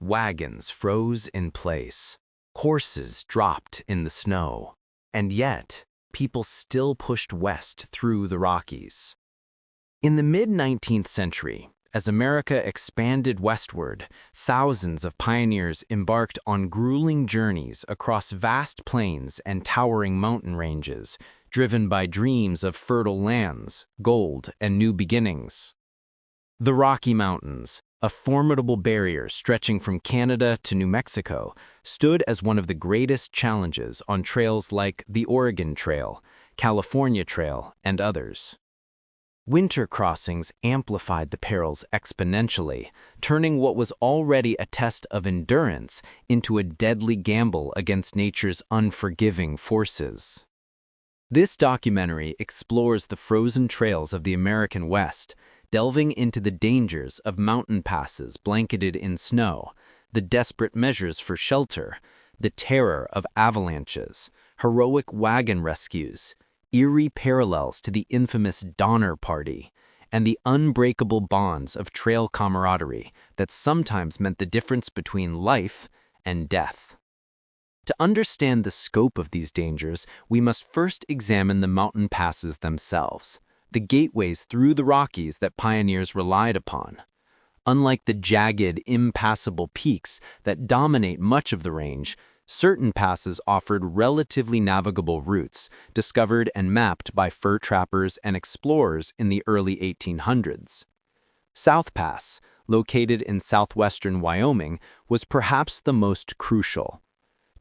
Wagons froze in place. Horses dropped in the snow. And yet, people still pushed west through the Rockies. In the mid-19th century, as America expanded westward, thousands of pioneers embarked on grueling journeys across vast plains and towering mountain ranges, driven by dreams of fertile lands, gold, and new beginnings. The Rocky Mountains, a formidable barrier stretching from Canada to New Mexico, stood as one of the greatest challenges on trails like the Oregon Trail, California Trail, and others. Winter crossings amplified the perils exponentially, turning what was already a test of endurance into a deadly gamble against nature's unforgiving forces. This documentary explores the frozen trails of the American West, delving into the dangers of mountain passes blanketed in snow, the desperate measures for shelter, the terror of avalanches, heroic wagon rescues, eerie parallels to the infamous Donner Party, and the unbreakable bonds of trail camaraderie that sometimes meant the difference between life and death. To understand the scope of these dangers, we must first examine the mountain passes themselves, the gateways through the Rockies that pioneers relied upon. Unlike the jagged, impassable peaks that dominate much of the range, certain passes offered relatively navigable routes, discovered and mapped by fur trappers and explorers in the early 1800s. South Pass, located in southwestern Wyoming, was perhaps the most crucial.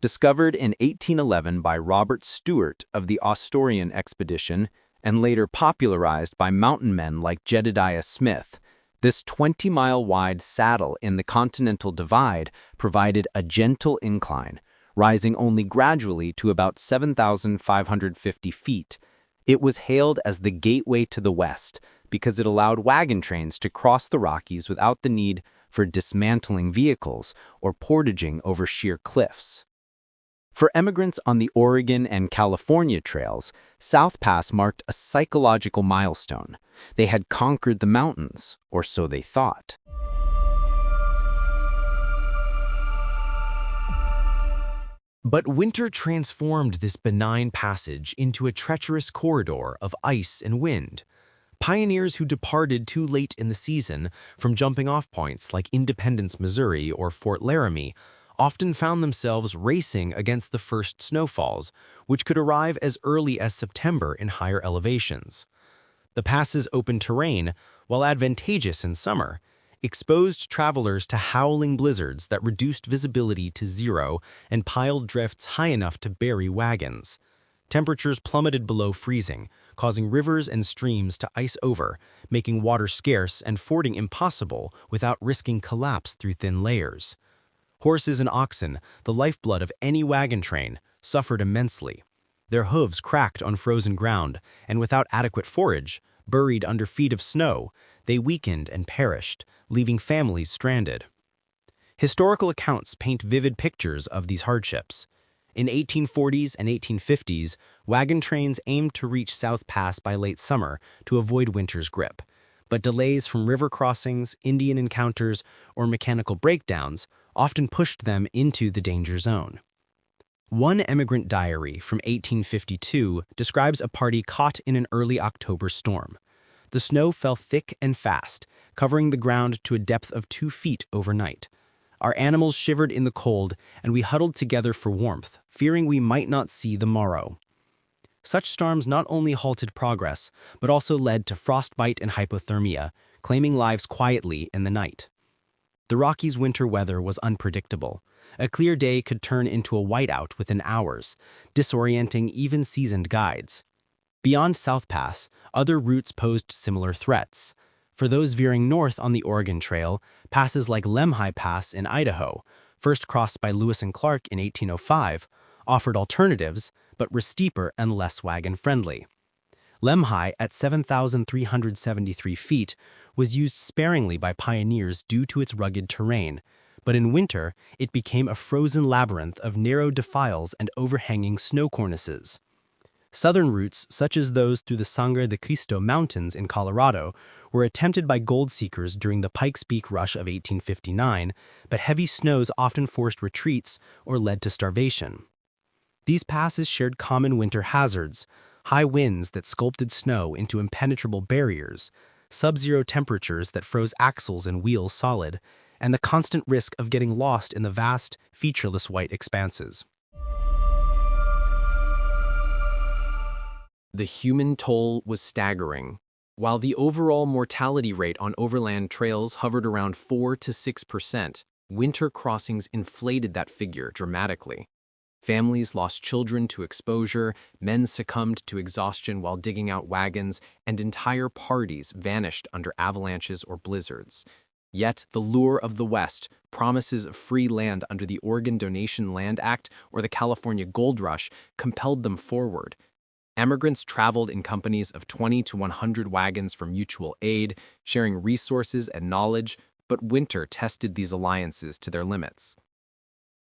Discovered in 1811 by Robert Stewart of the Asturian expedition, and later popularized by mountain men like Jedediah Smith, this 20-mile-wide saddle in the Continental Divide provided a gentle incline, rising only gradually to about 7,550 feet. It was hailed as the gateway to the West because it allowed wagon trains to cross the Rockies without the need for dismantling vehicles or portaging over sheer cliffs. For emigrants on the Oregon and California trails, South Pass marked a psychological milestone. They had conquered the mountains, or so they thought. But winter transformed this benign passage into a treacherous corridor of ice and wind. Pioneers who departed too late in the season from jumping-off points like Independence, Missouri or Fort Laramie often found themselves racing against the first snowfalls, which could arrive as early as September in higher elevations. The pass's open terrain, while advantageous in summer, exposed travelers to howling blizzards that reduced visibility to zero and piled drifts high enough to bury wagons. Temperatures plummeted below freezing, causing rivers and streams to ice over, making water scarce and fording impossible without risking collapse through thin layers. Horses and oxen, the lifeblood of any wagon train, suffered immensely. Their hooves cracked on frozen ground, and without adequate forage, buried under feet of snow, they weakened and perished, leaving families stranded. Historical accounts paint vivid pictures of these hardships. In 1840s and 1850s, wagon trains aimed to reach South Pass by late summer to avoid winter's grip, but delays from river crossings, Indian encounters, or mechanical breakdowns often pushed them into the danger zone. One emigrant diary from 1852 describes a party caught in an early October storm. The snow fell thick and fast, covering the ground to a depth of 2 feet overnight. Our animals shivered in the cold, and we huddled together for warmth, fearing we might not see the morrow. Such storms not only halted progress, but also led to frostbite and hypothermia, claiming lives quietly in the night. The Rockies' winter weather was unpredictable. A clear day could turn into a whiteout within hours, disorienting even seasoned guides. Beyond South Pass, other routes posed similar threats. For those veering north on the Oregon Trail, passes like Lemhi Pass in Idaho, first crossed by Lewis and Clark in 1805, offered alternatives, but were steeper and less wagon-friendly. Lemhi, at 7,373 feet, was used sparingly by pioneers due to its rugged terrain, but in winter it became a frozen labyrinth of narrow defiles and overhanging snow cornices. Southern routes, such as those through the Sangre de Cristo Mountains in Colorado, were attempted by gold seekers during the Pikes Peak rush of 1859, but heavy snows often forced retreats or led to starvation. These passes shared common winter hazards: high winds that sculpted snow into impenetrable barriers, sub-zero temperatures that froze axles and wheels solid, and the constant risk of getting lost in the vast, featureless white expanses. The human toll was staggering. While the overall mortality rate on overland trails hovered around 4 to 6%, winter crossings inflated that figure dramatically. Families lost children to exposure, men succumbed to exhaustion while digging out wagons, and entire parties vanished under avalanches or blizzards. Yet the lure of the West, promises of free land under the Oregon Donation Land Act or the California Gold Rush, compelled them forward. Emigrants traveled in companies of 20 to 100 wagons for mutual aid, sharing resources and knowledge, but winter tested these alliances to their limits.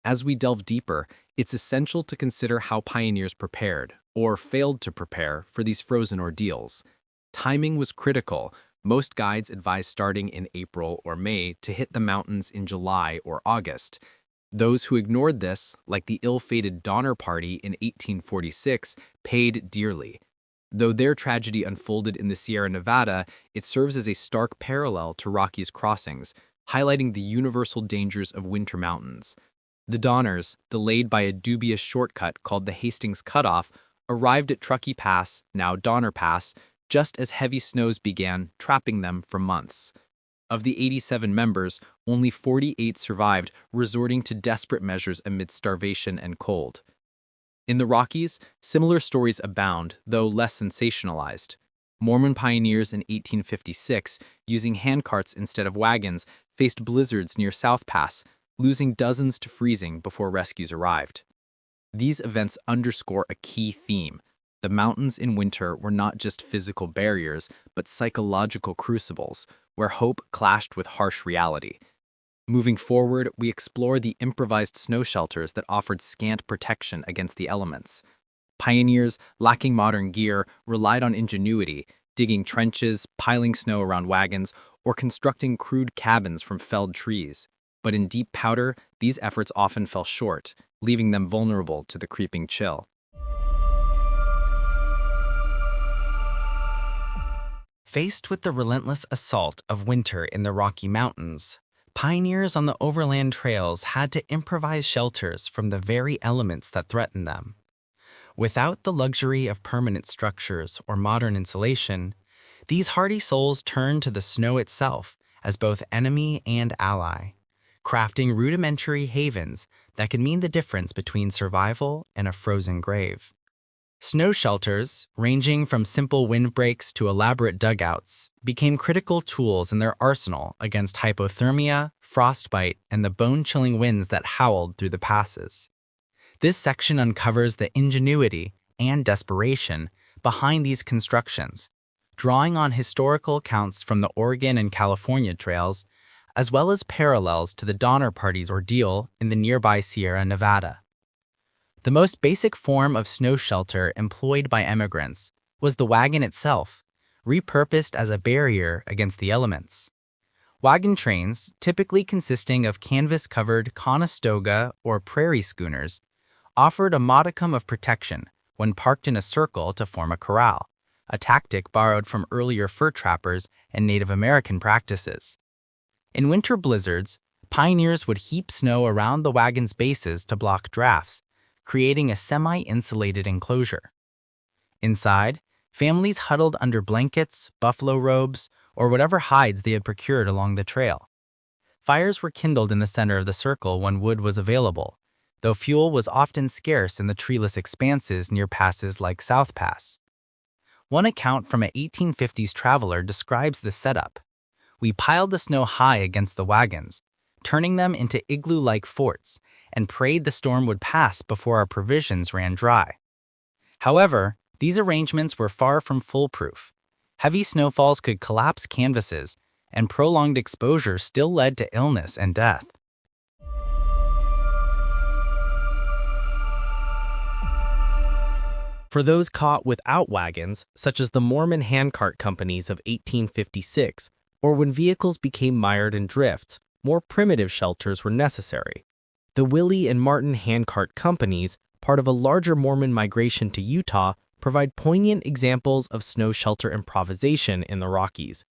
As we delve deeper, it's essential to consider how pioneers prepared, or failed to prepare, for these frozen ordeals. Timing was critical. Most guides advise starting in April or May to hit the mountains in July or August. Those who ignored this, like the ill-fated Donner Party in 1846, paid dearly. Though their tragedy unfolded in the Sierra Nevada, it serves as a stark parallel to Rocky's crossings, highlighting the universal dangers of winter mountains. The Donners, delayed by a dubious shortcut called the Hastings Cutoff, arrived at Truckee Pass, now Donner Pass, just as heavy snows began, trapping them for months. Of the 87 members, only 48 survived, resorting to desperate measures amid starvation and cold. In the Rockies, similar stories abound, though less sensationalized. Mormon pioneers in 1856, using handcarts instead of wagons, faced blizzards near South Pass, losing dozens to freezing before rescues arrived. These events underscore a key theme. The mountains in winter were not just physical barriers, but psychological crucibles, where hope clashed with harsh reality. Moving forward, we explore the improvised snow shelters that offered scant protection against the elements. Pioneers, lacking modern gear, relied on ingenuity, digging trenches, piling snow around wagons, or constructing crude cabins from felled trees. But in deep powder, these efforts often fell short, leaving them vulnerable to the creeping chill. Faced with the relentless assault of winter in the Rocky Mountains, pioneers on the overland trails had to improvise shelters from the very elements that threatened them. Without the luxury of permanent structures or modern insulation, these hardy souls turned to the snow itself as both enemy and ally, crafting rudimentary havens that could mean the difference between survival and a frozen grave. Snow shelters, ranging from simple windbreaks to elaborate dugouts, became critical tools in their arsenal against hypothermia, frostbite, and the bone-chilling winds that howled through the passes. This section uncovers the ingenuity and desperation behind these constructions, drawing on historical accounts from the Oregon and California trails, as well as parallels to the Donner Party's ordeal in the nearby Sierra Nevada. The most basic form of snow shelter employed by emigrants was the wagon itself, repurposed as a barrier against the elements. Wagon trains, typically consisting of canvas-covered Conestoga or prairie schooners, offered a modicum of protection when parked in a circle to form a corral, a tactic borrowed from earlier fur trappers and Native American practices. In winter blizzards, pioneers would heap snow around the wagon's bases to block drafts, creating a semi-insulated enclosure. Inside, families huddled under blankets, buffalo robes, or whatever hides they had procured along the trail. Fires were kindled in the center of the circle when wood was available, though fuel was often scarce in the treeless expanses near passes like South Pass. One account from an 1850s traveler describes the setup. We piled the snow high against the wagons, turning them into igloo-like forts, and prayed the storm would pass before our provisions ran dry. However, these arrangements were far from foolproof. Heavy snowfalls could collapse canvases, and prolonged exposure still led to illness and death. For those caught without wagons, such as the Mormon handcart companies of 1856, or when vehicles became mired in drifts, more primitive shelters were necessary. The Willie and Martin handcart companies, part of a larger Mormon migration to Utah, provide poignant examples of snow shelter improvisation in the Rockies.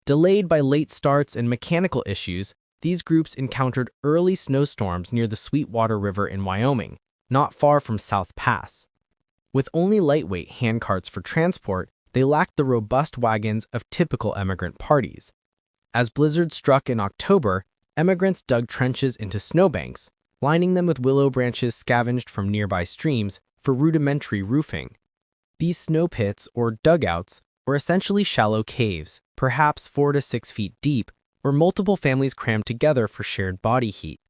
Delayed by late starts and mechanical issues, these groups encountered early snowstorms near the Sweetwater River in Wyoming, not far from South Pass. With only lightweight handcarts for transport, they lacked the robust wagons of typical emigrant parties. As blizzards struck in October, emigrants dug trenches into snowbanks, lining them with willow branches scavenged from nearby streams for rudimentary roofing. These snow pits, or dugouts, were essentially shallow caves, perhaps 4 to 6 feet deep, where multiple families crammed together for shared body heat.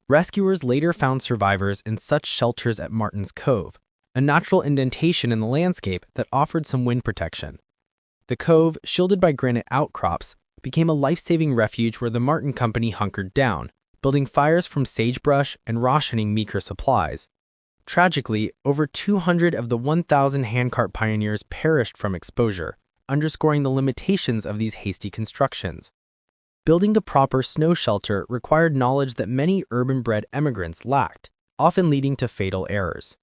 Rescuers later found survivors in such shelters at Martin's Cove, a natural indentation in the landscape that offered some wind protection. The cove, shielded by granite outcrops, became a life-saving refuge where the Martin Company hunkered down, building fires from sagebrush and rationing meager supplies. Tragically, over 200 of the 1,000 handcart pioneers perished from exposure, underscoring the limitations of these hasty constructions. Building a proper snow shelter required knowledge that many urban-bred immigrants lacked, often leading to fatal errors.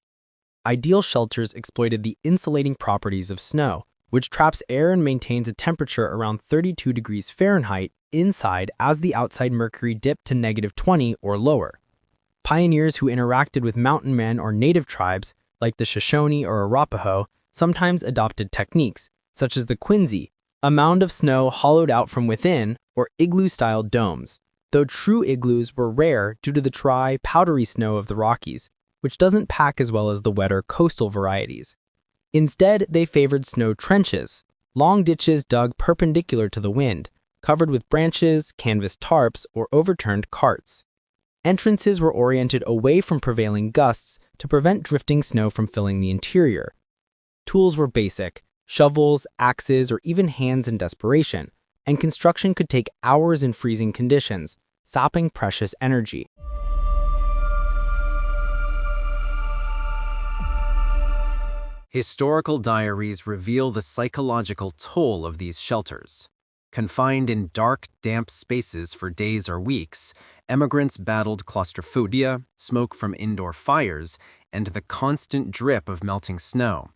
Ideal shelters exploited the insulating properties of snow, which traps air and maintains a temperature around 32 degrees Fahrenheit inside as the outside mercury dipped to -20 or lower. Pioneers who interacted with mountain men or native tribes, like the Shoshone or Arapaho, sometimes adopted techniques, such as the quinsy, a mound of snow hollowed out from within, or igloo-style domes, though true igloos were rare due to the dry, powdery snow of the Rockies, which doesn't pack as well as the wetter coastal varieties. Instead, they favored snow trenches, long ditches dug perpendicular to the wind, covered with branches, canvas tarps, or overturned carts. Entrances were oriented away from prevailing gusts to prevent drifting snow from filling the interior. Tools were basic: shovels, axes, or even hands in desperation, and construction could take hours in freezing conditions, sapping precious energy. Historical diaries reveal the psychological toll of these shelters. Confined in dark, damp spaces for days or weeks, emigrants battled claustrophobia, smoke from indoor fires, and the constant drip of melting snow.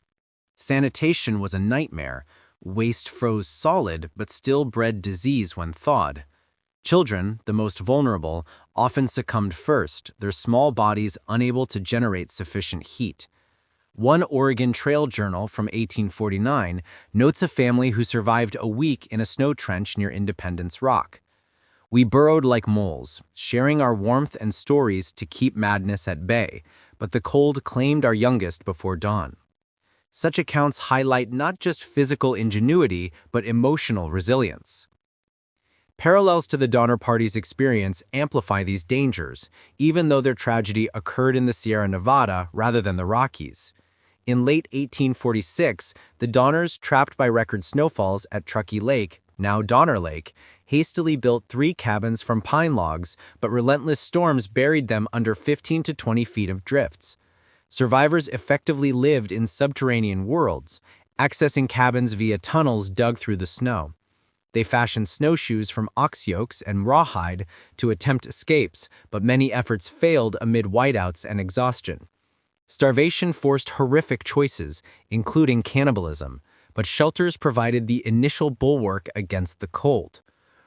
Sanitation was a nightmare. Waste froze solid but still bred disease when thawed. Children, the most vulnerable, often succumbed first, their small bodies unable to generate sufficient heat. One Oregon Trail journal from 1849 notes a family who survived a week in a snow trench near Independence Rock. "We burrowed like moles, sharing our warmth and stories to keep madness at bay, but the cold claimed our youngest before dawn." Such accounts highlight not just physical ingenuity, but emotional resilience. Parallels to the Donner Party's experience amplify these dangers, even though their tragedy occurred in the Sierra Nevada rather than the Rockies. In late 1846, the Donners, trapped by record snowfalls at Truckee Lake, now Donner Lake, hastily built 3 cabins from pine logs, but relentless storms buried them under 15 to 20 feet of drifts. Survivors effectively lived in subterranean worlds, accessing cabins via tunnels dug through the snow. They fashioned snowshoes from ox yokes and rawhide to attempt escapes, but many efforts failed amid whiteouts and exhaustion. Starvation forced horrific choices, including cannibalism, but shelters provided the initial bulwark against the cold.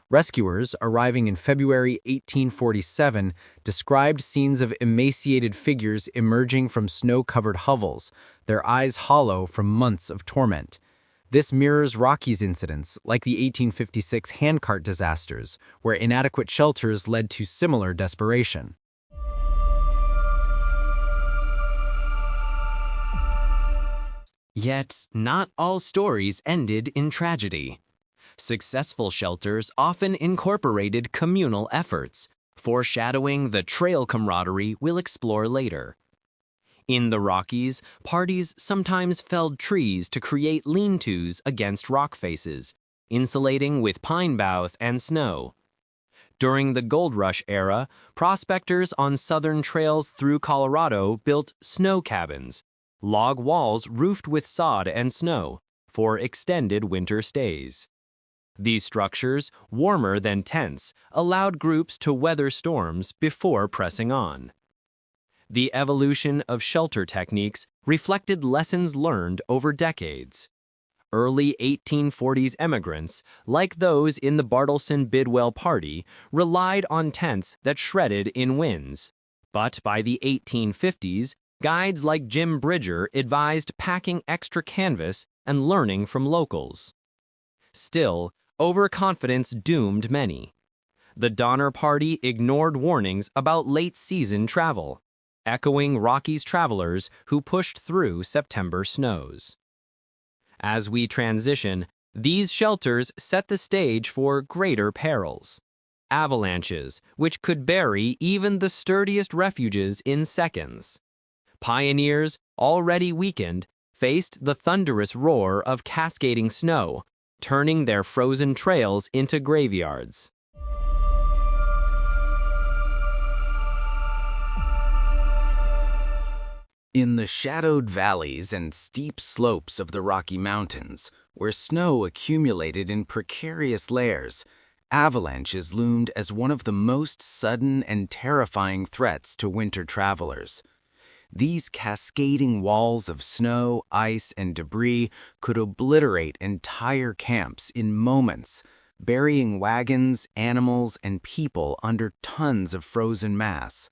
Rescuers, arriving in February 1847, described scenes of emaciated figures emerging from snow-covered hovels, their eyes hollow from months of torment. This mirrors Rockies incidents, like the 1856 handcart disasters, where inadequate shelters led to similar desperation. Yet, not all stories ended in tragedy. Successful shelters often incorporated communal efforts, foreshadowing the trail camaraderie we'll explore later. In the Rockies, parties sometimes felled trees to create lean-tos against rock faces, insulating with pine boughs and snow. During the Gold Rush era, prospectors on southern trails through Colorado built snow cabins, log walls roofed with sod and snow for extended winter stays. These structures, warmer than tents, allowed groups to weather storms before pressing on. The evolution of shelter techniques reflected lessons learned over decades. Early 1840s emigrants, like those in the Bartleson-Bidwell Party, relied on tents that shredded in winds. But by the 1850s, guides like Jim Bridger advised packing extra canvas and learning from locals. Still, overconfidence doomed many. The Donner Party ignored warnings about late-season travel, echoing Rockies travelers who pushed through September snows. As we transition, these shelters set the stage for greater perils. Avalanches, which could bury even the sturdiest refuges in seconds. Pioneers, already weakened, faced the thunderous roar of cascading snow, turning their frozen trails into graveyards. In the shadowed valleys and steep slopes of the Rocky Mountains, where snow accumulated in precarious layers, avalanches loomed as one of the most sudden and terrifying threats to winter travelers. These cascading walls of snow, ice, and debris could obliterate entire camps in moments, burying wagons, animals, and people under tons of frozen mass.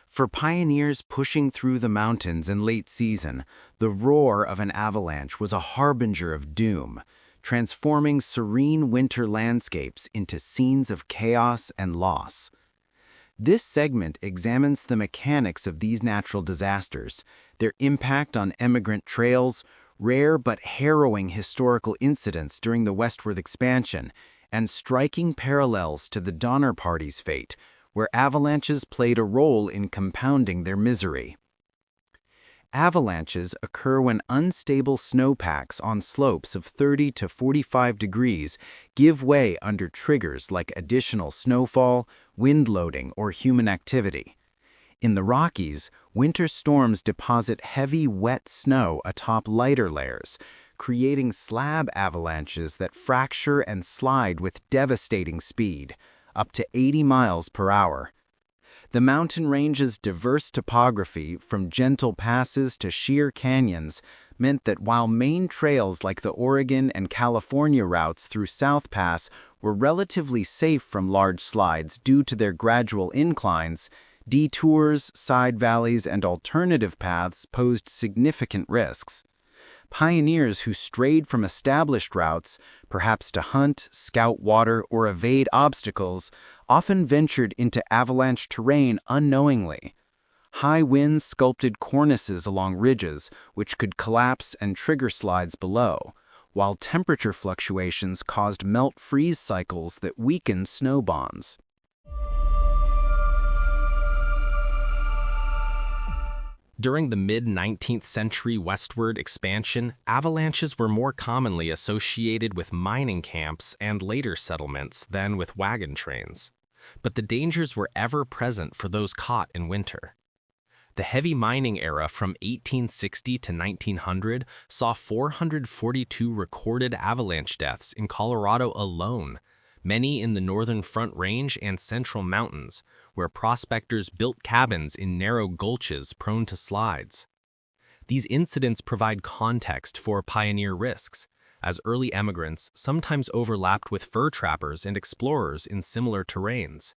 For pioneers pushing through the mountains in late season, the roar of an avalanche was a harbinger of doom, transforming serene winter landscapes into scenes of chaos and loss. This segment examines the mechanics of these natural disasters, their impact on emigrant trails, rare but harrowing historical incidents during the westward expansion, and striking parallels to the Donner Party's fate, where avalanches played a role in compounding their misery. Avalanches occur when unstable snowpacks on slopes of 30 to 45 degrees give way under triggers like additional snowfall, wind loading, or human activity. In the Rockies, winter storms deposit heavy, wet snow atop lighter layers, creating slab avalanches that fracture and slide with devastating speed, up to 80 miles per hour. The mountain range's diverse topography, from gentle passes to sheer canyons, meant that while main trails like the Oregon and California routes through South Pass were relatively safe from large slides due to their gradual inclines, detours, side valleys, and alternative paths posed significant risks. Pioneers who strayed from established routes, perhaps to hunt, scout water, or evade obstacles, often ventured into avalanche terrain unknowingly. High winds sculpted cornices along ridges, which could collapse and trigger slides below, while temperature fluctuations caused melt-freeze cycles that weakened snow bonds. During the mid-19th century westward expansion, avalanches were more commonly associated with mining camps and later settlements than with wagon trains. But the dangers were ever present for those caught in winter. The heavy mining era from 1860 to 1900 saw 442 recorded avalanche deaths in Colorado alone, many in the Northern Front Range and Central Mountains, where prospectors built cabins in narrow gulches prone to slides. These incidents provide context for pioneer risks, as early emigrants sometimes overlapped with fur trappers and explorers in similar terrains.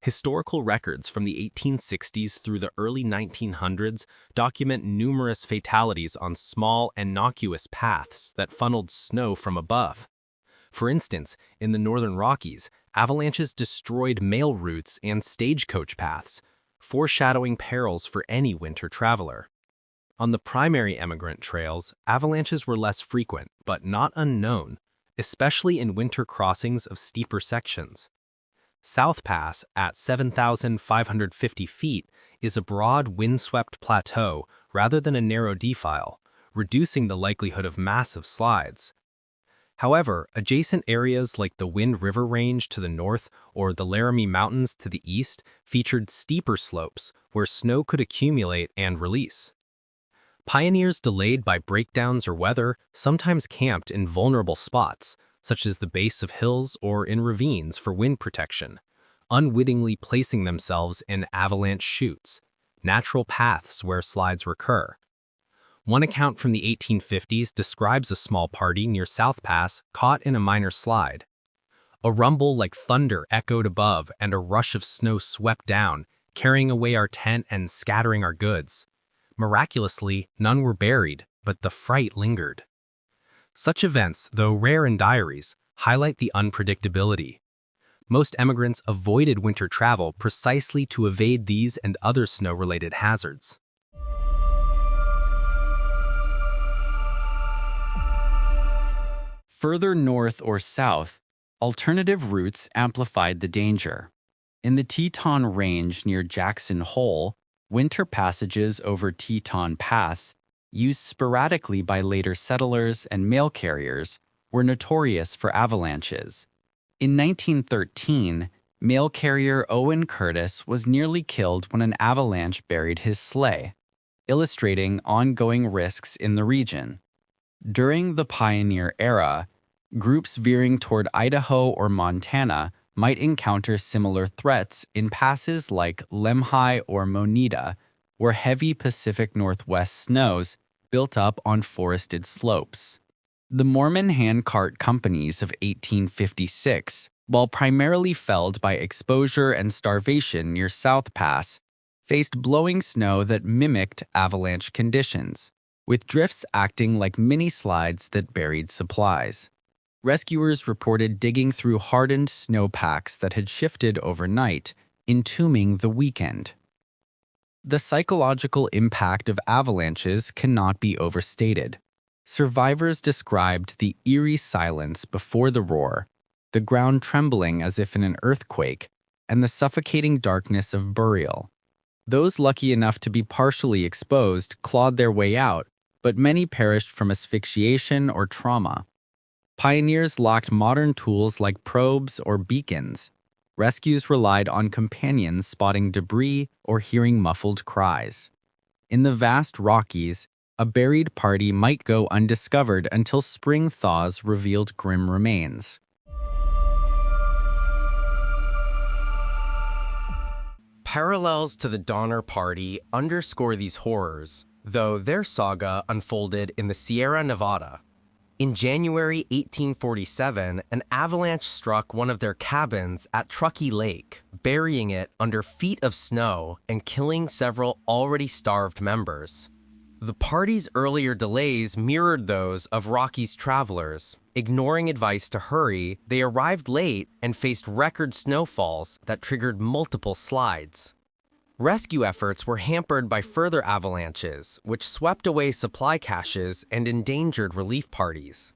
Historical records from the 1860s through the early 1900s document numerous fatalities on small, innocuous paths that funneled snow from above. For instance, in the northern Rockies, avalanches destroyed mail routes and stagecoach paths, foreshadowing perils for any winter traveler. On the primary emigrant trails, avalanches were less frequent, but not unknown, especially in winter crossings of steeper sections. South Pass, at 7,550 feet, is a broad, windswept plateau rather than a narrow defile, reducing the likelihood of massive slides. However, adjacent areas like the Wind River Range to the north or the Laramie Mountains to the east featured steeper slopes where snow could accumulate and release. Pioneers delayed by breakdowns or weather sometimes camped in vulnerable spots, such as the base of hills or in ravines for wind protection, unwittingly placing themselves in avalanche chutes, natural paths where slides recur. One account from the 1850s describes a small party near South Pass caught in a minor slide. A rumble like thunder echoed above and a rush of snow swept down, carrying away our tent and scattering our goods. Miraculously, none were buried, but the fright lingered. Such events, though rare in diaries, highlight the unpredictability. Most emigrants avoided winter travel precisely to evade these and other snow-related hazards. Further north or south, alternative routes amplified the danger. In the Teton Range near Jackson Hole, winter passages over Teton Pass, used sporadically by later settlers and mail carriers, were notorious for avalanches. In 1913, mail carrier Owen Curtis was nearly killed when an avalanche buried his sleigh, illustrating ongoing risks in the region. During the pioneer era, groups veering toward Idaho or Montana might encounter similar threats in passes like Lemhi or Moneta, where heavy Pacific Northwest snows built up on forested slopes. The Mormon handcart companies of 1856, while primarily felled by exposure and starvation near South Pass, faced blowing snow that mimicked avalanche conditions, with drifts acting like mini-slides that buried supplies. Rescuers reported digging through hardened snowpacks that had shifted overnight, entombing the weekend. The psychological impact of avalanches cannot be overstated. Survivors described the eerie silence before the roar, the ground trembling as if in an earthquake, and the suffocating darkness of burial. Those lucky enough to be partially exposed clawed their way out, but many perished from asphyxiation or trauma. Pioneers lacked modern tools like probes or beacons. Rescues relied on companions spotting debris or hearing muffled cries. In the vast Rockies, a buried party might go undiscovered until spring thaws revealed grim remains. Parallels to the Donner Party underscore these horrors, though their saga unfolded in the Sierra Nevada. In January 1847, an avalanche struck one of their cabins at Truckee Lake, burying it under feet of snow and killing several already starved members. The party's earlier delays mirrored those of Rocky's travelers. Ignoring advice to hurry, they arrived late and faced record snowfalls that triggered multiple slides. Rescue efforts were hampered by further avalanches, which swept away supply caches and endangered relief parties.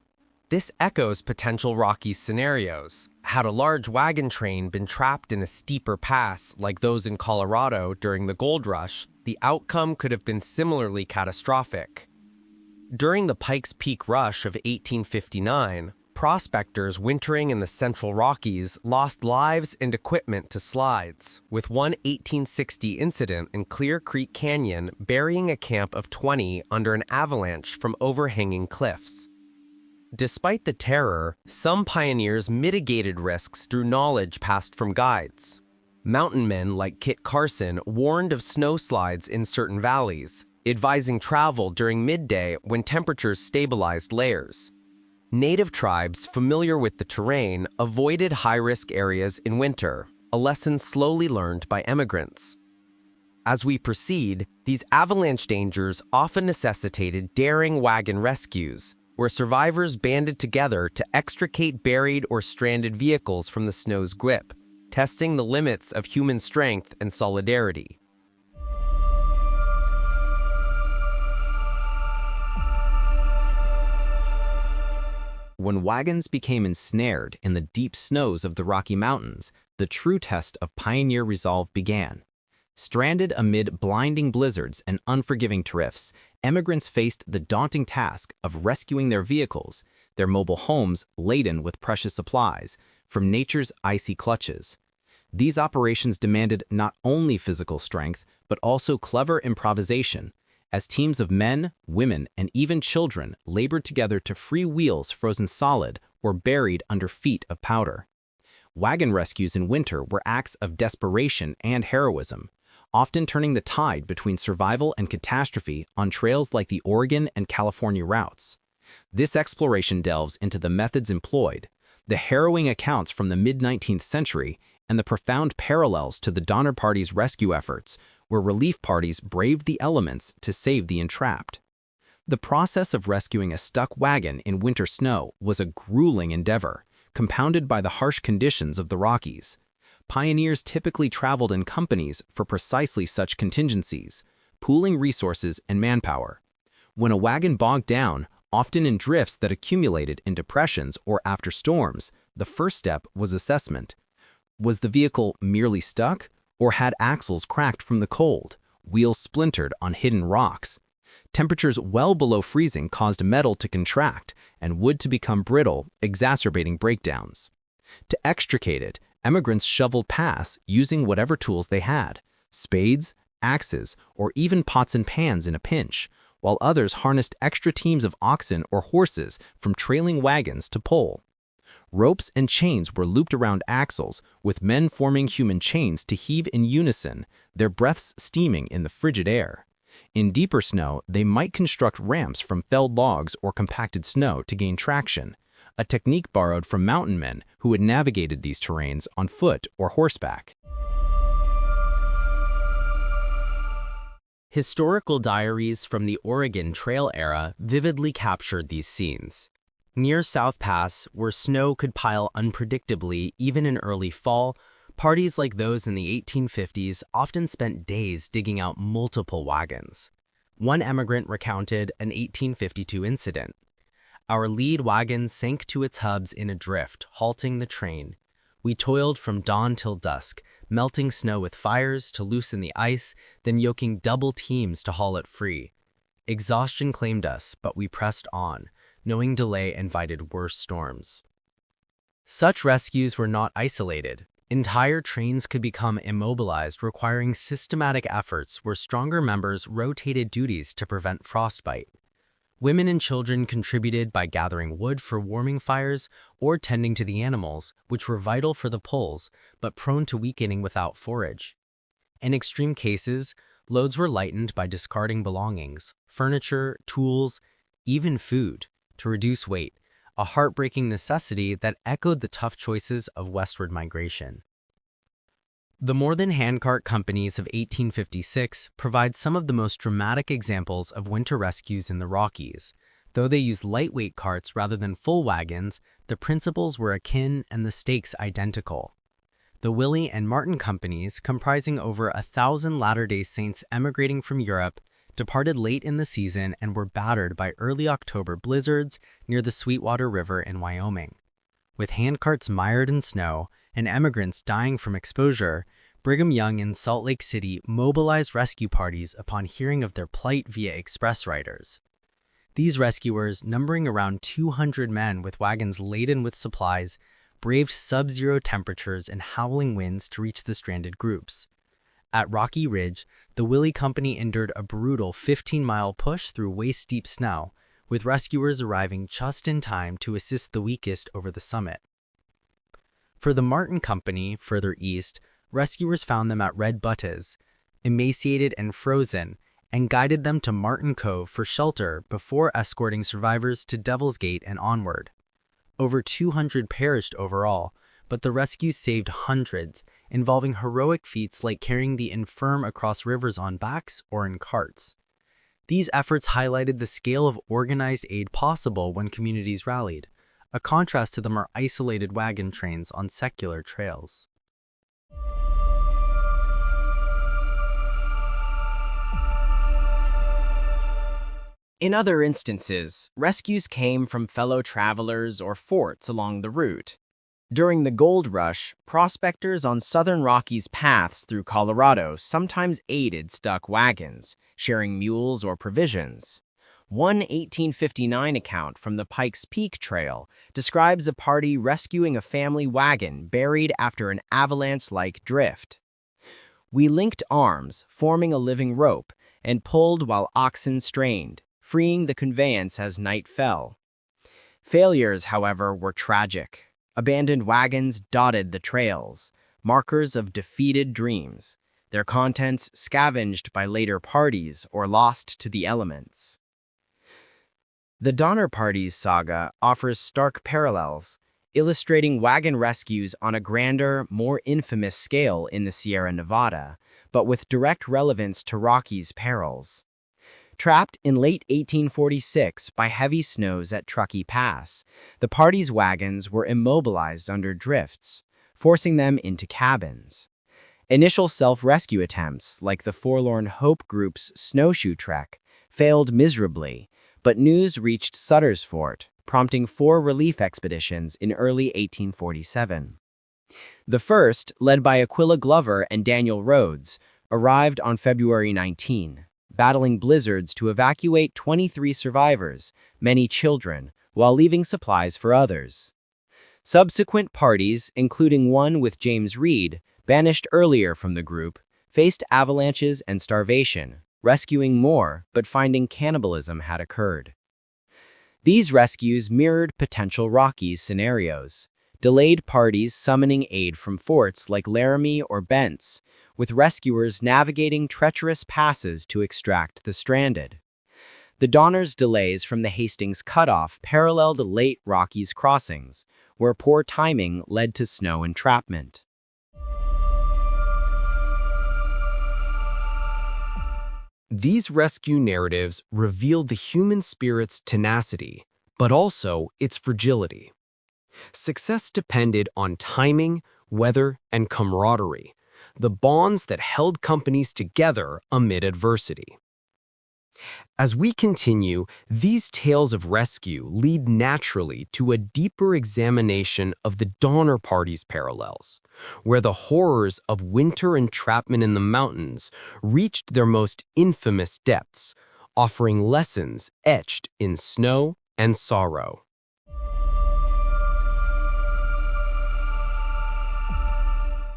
This echoes potential Rockies scenarios. Had a large wagon train been trapped in a steeper pass like those in Colorado during the gold rush, the outcome could have been similarly catastrophic. During the Pikes Peak rush of 1859, prospectors wintering in the Central Rockies lost lives and equipment to slides, with one 1860 incident in Clear Creek Canyon burying a camp of 20 under an avalanche from overhanging cliffs. Despite the terror, some pioneers mitigated risks through knowledge passed from guides. Mountain men like Kit Carson warned of snowslides in certain valleys, advising travel during midday when temperatures stabilized layers. Native tribes familiar with the terrain avoided high-risk areas in winter, a lesson slowly learned by emigrants. As we proceed, these avalanche dangers often necessitated daring wagon rescues, where survivors banded together to extricate buried or stranded vehicles from the snow's grip, testing the limits of human strength and solidarity. When wagons became ensnared in the deep snows of the Rocky Mountains, the true test of pioneer resolve began. Stranded amid blinding blizzards and unforgiving drifts, emigrants faced the daunting task of rescuing their vehicles, their mobile homes laden with precious supplies, from nature's icy clutches. These operations demanded not only physical strength, but also clever improvisation, as teams of men, women, and even children labored together to free wheels frozen solid or buried under feet of powder. Wagon rescues in winter were acts of desperation and heroism, often turning the tide between survival and catastrophe on trails like the Oregon and California routes. This exploration delves into the methods employed, the harrowing accounts from the mid-19th century, and the profound parallels to the Donner Party's rescue efforts, where relief parties braved the elements to save the entrapped. The process of rescuing a stuck wagon in winter snow was a grueling endeavor, compounded by the harsh conditions of the Rockies. Pioneers typically traveled in companies for precisely such contingencies, pooling resources and manpower. When a wagon bogged down, often in drifts that accumulated in depressions or after storms, the first step was assessment. Was the vehicle merely stuck, or had axles cracked from the cold, wheels splintered on hidden rocks? Temperatures well below freezing caused metal to contract and wood to become brittle, exacerbating breakdowns. To extricate it, emigrants shoveled paths using whatever tools they had, spades, axes, or even pots and pans in a pinch, while others harnessed extra teams of oxen or horses from trailing wagons to pull. Ropes and chains were looped around axles, with men forming human chains to heave in unison, their breaths steaming in the frigid air. In deeper snow, they might construct ramps from felled logs or compacted snow to gain traction, a technique borrowed from mountain men who had navigated these terrains on foot or horseback. Historical diaries from the Oregon Trail era vividly captured these scenes. Near South Pass, where snow could pile unpredictably even in early fall, parties like those in the 1850s often spent days digging out multiple wagons. One emigrant recounted an 1852 incident. Our lead wagon sank to its hubs in a drift, halting the train. We toiled from dawn till dusk, melting snow with fires to loosen the ice, then yoking double teams to haul it free. Exhaustion claimed us, but we pressed on, knowing delay invited worse storms. Such rescues were not isolated. Entire trains could become immobilized, requiring systematic efforts where stronger members rotated duties to prevent frostbite. Women and children contributed by gathering wood for warming fires or tending to the animals, which were vital for the pulls, but prone to weakening without forage. In extreme cases, loads were lightened by discarding belongings, furniture, tools, even food, to reduce weight, a heartbreaking necessity that echoed the tough choices of westward migration. The more than handcart companies of 1856 provide some of the most dramatic examples of winter rescues in the Rockies. Though they used lightweight carts rather than full wagons, the principles were akin and the stakes identical. The Willie and Martin companies, comprising over 1,000 Latter-day Saints emigrating from Europe, departed late in the season and were battered by early October blizzards near the Sweetwater River in Wyoming. With handcarts mired in snow and emigrants dying from exposure, Brigham Young in Salt Lake City mobilized rescue parties upon hearing of their plight via express riders. These rescuers, numbering around 200 men with wagons laden with supplies, braved sub-zero temperatures and howling winds to reach the stranded groups. At Rocky Ridge, the Willie Company endured a brutal 15-mile push through waist-deep snow, with rescuers arriving just in time to assist the weakest over the summit. For the Martin Company, further east, rescuers found them at Red Buttes, emaciated and frozen, and guided them to Martin Cove for shelter before escorting survivors to Devil's Gate and onward. Over 200 perished overall, but the rescue saved hundreds, involving heroic feats like carrying the infirm across rivers on backs or in carts. These efforts highlighted the scale of organized aid possible when communities rallied, a contrast to the more isolated wagon trains on secular trails. In other instances, rescues came from fellow travelers or forts along the route. During the gold rush, prospectors on southern Rockies paths through Colorado sometimes aided stuck wagons, sharing mules or provisions. One 1859 account from the Pikes Peak Trail describes a party rescuing a family wagon buried after an avalanche-like drift. "We linked arms, forming a living rope, and pulled while oxen strained, freeing the conveyance as night fell. Failures, however, were tragic. Abandoned wagons dotted the trails, markers of defeated dreams, their contents scavenged by later parties or lost to the elements. The Donner Party's saga offers stark parallels, illustrating wagon rescues on a grander, more infamous scale in the Sierra Nevada, but with direct relevance to Rocky's perils. Trapped in late 1846 by heavy snows at Truckee Pass, the party's wagons were immobilized under drifts, forcing them into cabins. Initial self-rescue attempts, like the Forlorn Hope Group's snowshoe trek, failed miserably, but news reached Sutter's Fort, prompting 4 relief expeditions in early 1847. The first, led by Aquila Glover and Daniel Rhodes, arrived on February 19, battling blizzards to evacuate 23 survivors, many children, while leaving supplies for others. Subsequent parties, including one with James Reed, banished earlier from the group, faced avalanches and starvation, rescuing more but finding cannibalism had occurred. These rescues mirrored potential Rockies scenarios, delayed parties summoning aid from forts like Laramie or Bent's, with rescuers navigating treacherous passes to extract the stranded. The Donner's delays from the Hastings cutoff paralleled late Rockies crossings, where poor timing led to snow entrapment. These rescue narratives reveal the human spirit's tenacity, but also its fragility. Success depended on timing, weather, and camaraderie, the bonds that held companies together amid adversity. As we continue, these tales of rescue lead naturally to a deeper examination of the Donner Party's parallels, where the horrors of winter entrapment in the mountains reached their most infamous depths, offering lessons etched in snow and sorrow.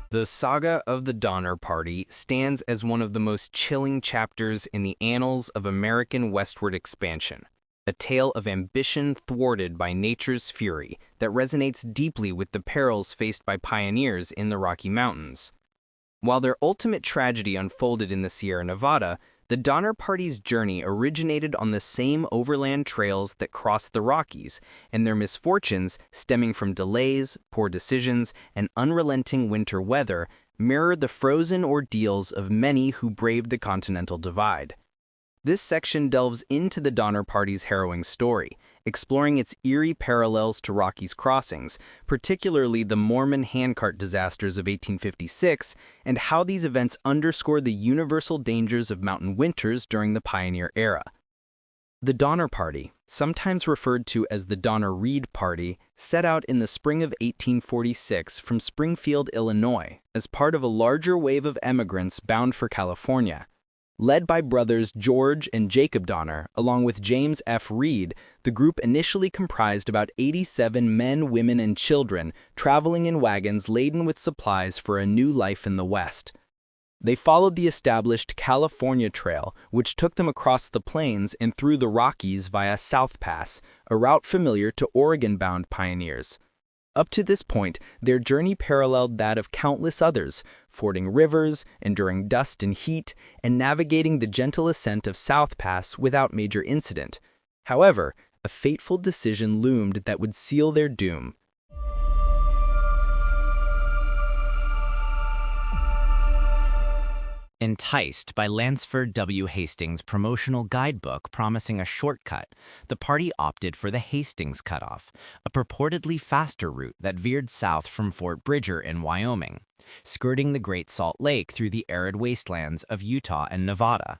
The saga of the Donner Party stands as one of the most chilling chapters in the annals of American westward expansion, a tale of ambition thwarted by nature's fury that resonates deeply with the perils faced by pioneers in the Rocky Mountains. While their ultimate tragedy unfolded in the Sierra Nevada, the Donner Party's journey originated on the same overland trails that crossed the Rockies, and their misfortunes, stemming from delays, poor decisions, and unrelenting winter weather, mirror the frozen ordeals of many who braved the Continental Divide. This section delves into the Donner Party's harrowing story, exploring its eerie parallels to Rocky's crossings, particularly the Mormon handcart disasters of 1856, and how these events underscore the universal dangers of mountain winters during the pioneer era. The Donner Party, sometimes referred to as the Donner-Reed Party, set out in the spring of 1846 from Springfield, Illinois, as part of a larger wave of emigrants bound for California. Led by brothers George and Jacob Donner, along with James F. Reed, the group initially comprised about 87 men, women, and children traveling in wagons laden with supplies for a new life in the West. They followed the established California Trail, which took them across the plains and through the Rockies via South Pass, a route familiar to Oregon-bound pioneers. Up to this point, their journey paralleled that of countless others, fording rivers, enduring dust and heat, and navigating the gentle ascent of South Pass without major incident. However, a fateful decision loomed that would seal their doom. Enticed by Lansford W. Hastings' promotional guidebook promising a shortcut, the party opted for the Hastings Cutoff, a purportedly faster route that veered south from Fort Bridger in Wyoming, skirting the Great Salt Lake through the arid wastelands of Utah and Nevada.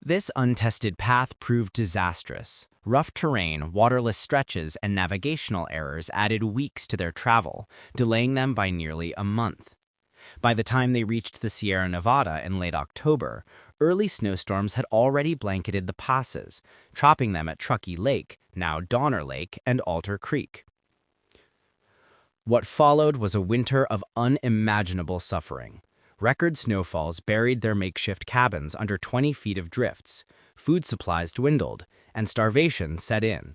This untested path proved disastrous. Rough terrain, waterless stretches, and navigational errors added weeks to their travel, delaying them by nearly a month. By the time they reached the Sierra Nevada in late October, early snowstorms had already blanketed the passes, trapping them at Truckee Lake, now Donner Lake, and Alter Creek. What followed was a winter of unimaginable suffering. Record snowfalls buried their makeshift cabins under 20 feet of drifts, food supplies dwindled, and starvation set in.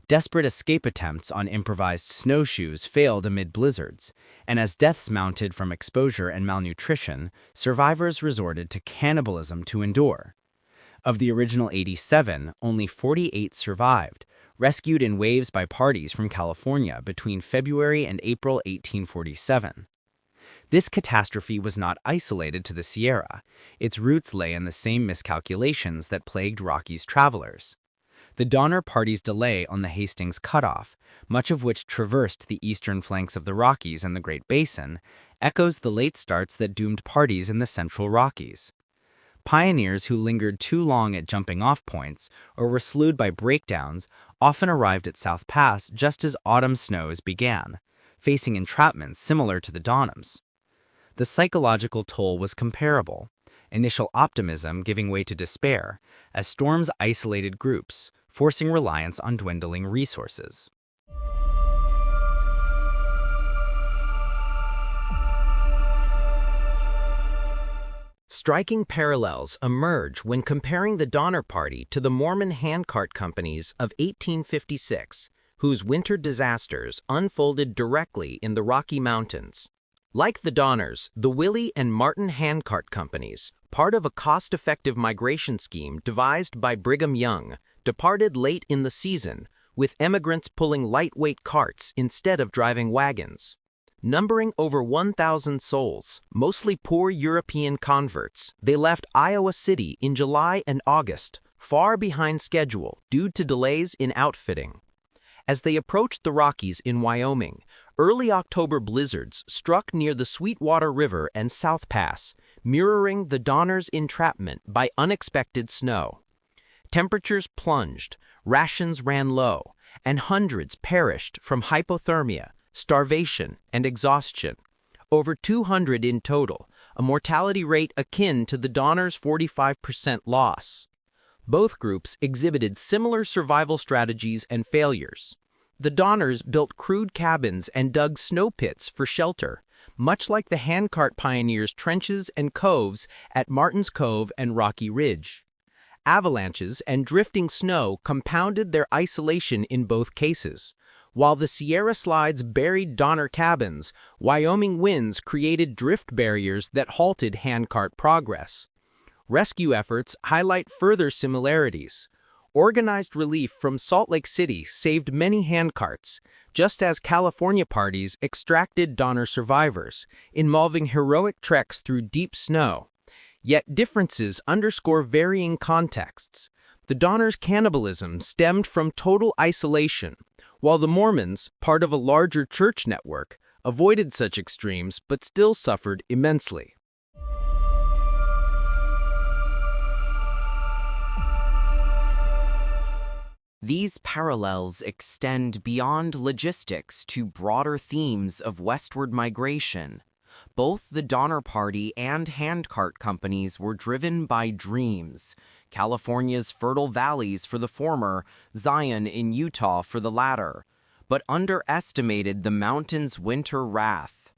Desperate escape attempts on improvised snowshoes failed amid blizzards, and as deaths mounted from exposure and malnutrition, survivors resorted to cannibalism to endure. Of the original 87, only 48 survived, rescued in waves by parties from California between February and April 1847. This catastrophe was not isolated to the Sierra. Its roots lay in the same miscalculations that plagued Rockies travelers. The Donner Party's delay on the Hastings Cutoff, much of which traversed the eastern flanks of the Rockies and the Great Basin, echoes the late starts that doomed parties in the Central Rockies. Pioneers who lingered too long at jumping-off points or were slewed by breakdowns often arrived at South Pass just as autumn snows began, facing entrapments similar to the Donhams. The psychological toll was comparable, initial optimism giving way to despair, as storms isolated groups, forcing reliance on dwindling resources. Striking parallels emerge when comparing the Donner Party to the Mormon handcart companies of 1856, whose winter disasters unfolded directly in the Rocky Mountains. Like the Donners, the Willie and Martin handcart companies, part of a cost-effective migration scheme devised by Brigham Young, departed late in the season, with emigrants pulling lightweight carts instead of driving wagons. Numbering over 1,000 souls, mostly poor European converts, they left Iowa City in July and August, far behind schedule due to delays in outfitting. As they approached the Rockies in Wyoming, early October blizzards struck near the Sweetwater River and South Pass, mirroring the Donners' entrapment by unexpected snow. Temperatures plunged, rations ran low, and hundreds perished from hypothermia, starvation, and exhaustion. Over 200 in total, a mortality rate akin to the Donners' 45% loss. Both groups exhibited similar survival strategies and failures. The Donners built crude cabins and dug snow pits for shelter, much like the handcart pioneers' trenches and coves at Martin's Cove and Rocky Ridge. Avalanches and drifting snow compounded their isolation in both cases. While the Sierra slides buried Donner cabins, Wyoming winds created drift barriers that halted handcart progress. Rescue efforts highlight further similarities. Organized relief from Salt Lake City saved many handcarts, just as California parties extracted Donner survivors, involving heroic treks through deep snow. Yet differences underscore varying contexts. The Donners' cannibalism stemmed from total isolation, while the Mormons, part of a larger church network, avoided such extremes but still suffered immensely. These parallels extend beyond logistics to broader themes of westward migration. Both the Donner Party and handcart companies were driven by dreams. California's fertile valleys for the former, Zion in Utah for the latter, but underestimated the mountains' winter wrath.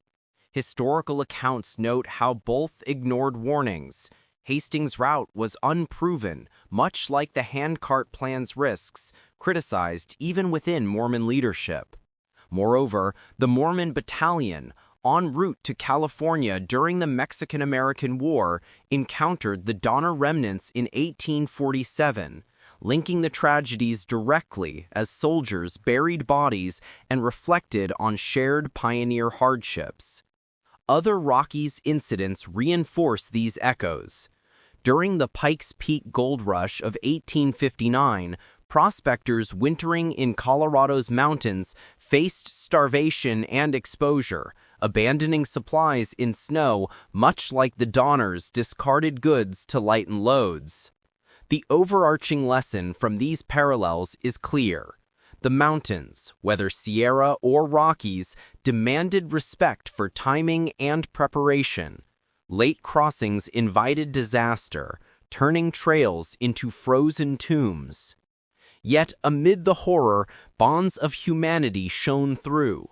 Historical accounts note how both ignored warnings. Hastings' route was unproven, much like the handcart plan's risks, criticized even within Mormon leadership. Moreover, the Mormon battalion, en route to California during the Mexican-American War, encountered the Donner remnants in 1847, linking the tragedies directly as soldiers buried bodies and reflected on shared pioneer hardships. Other Rockies incidents reinforce these echoes. During the Pikes Peak Gold Rush of 1859, prospectors wintering in Colorado's mountains faced starvation and exposure, abandoning supplies in snow much like the Donners discarded goods to lighten loads. The overarching lesson from these parallels is clear. The mountains, whether Sierra or Rockies, demanded respect for timing and preparation. Late crossings invited disaster, turning trails into frozen tombs. Yet amid the horror, bonds of humanity shone through.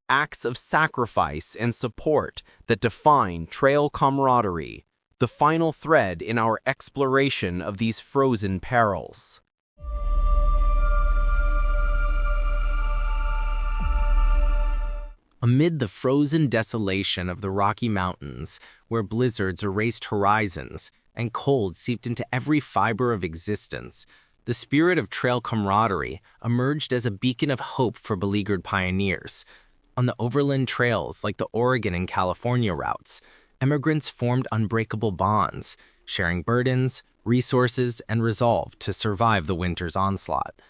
acts of sacrifice and support that define trail camaraderie, the final thread in our exploration of these frozen perils. Amid the frozen desolation of the Rocky Mountains, where blizzards erased horizons and cold seeped into every fiber of existence, the spirit of trail camaraderie emerged as a beacon of hope for beleaguered pioneers. On the overland trails like the Oregon and California routes, emigrants formed unbreakable bonds, sharing burdens, resources, and resolve to survive the winter's onslaught.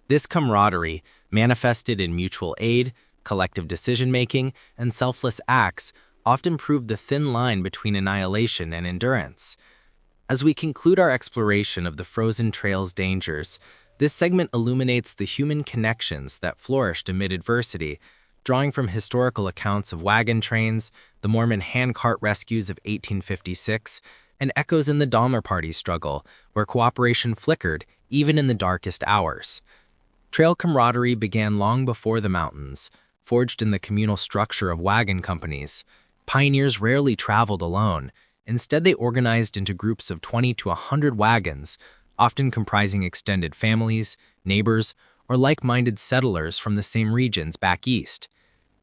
This camaraderie, manifested in mutual aid, collective decision-making, and selfless acts, often proved the thin line between annihilation and endurance. As we conclude our exploration of the frozen trail's dangers, this segment illuminates the human connections that flourished amid adversity, drawing from historical accounts of wagon trains, the Mormon handcart rescues of 1856, and echoes in the Dahmer Party struggle, where cooperation flickered even in the darkest hours. Trail camaraderie began long before the mountains. Forged in the communal structure of wagon companies, pioneers rarely traveled alone. Instead, they organized into groups of 20 to 100 wagons, often comprising extended families, neighbors, or like-minded settlers from the same regions back east.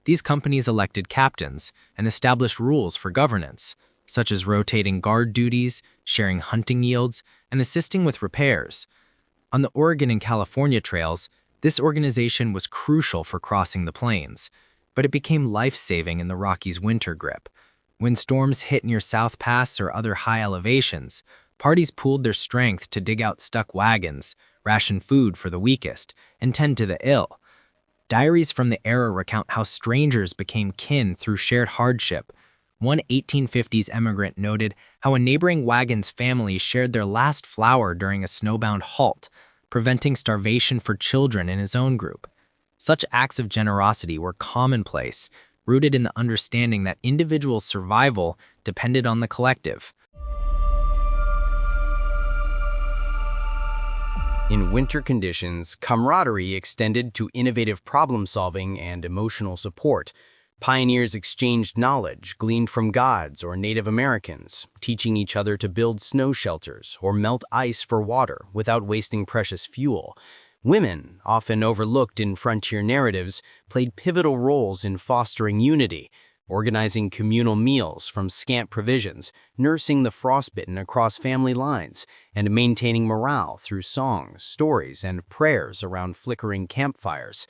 These companies elected captains and established rules for governance, such as rotating guard duties, sharing hunting yields, and assisting with repairs. On the Oregon and California trails, this organization was crucial for crossing the plains, but it became life-saving in the Rockies' winter grip. When storms hit near South Pass or other high elevations, parties pooled their strength to dig out stuck wagons, ration food for the weakest, and tend to the ill. Diaries from the era recount how strangers became kin through shared hardship. One 1850s emigrant noted how a neighboring wagon's family shared their last flour during a snowbound halt, preventing starvation for children in his own group. Such acts of generosity were commonplace, rooted in the understanding that individual survival depended on the collective. In winter conditions, camaraderie extended to innovative problem-solving and emotional support. Pioneers exchanged knowledge gleaned from gods or Native Americans, teaching each other to build snow shelters or melt ice for water without wasting precious fuel. Women, often overlooked in frontier narratives, played pivotal roles in fostering unity, organizing communal meals from scant provisions, nursing the frostbitten across family lines, and maintaining morale through songs, stories, and prayers around flickering campfires.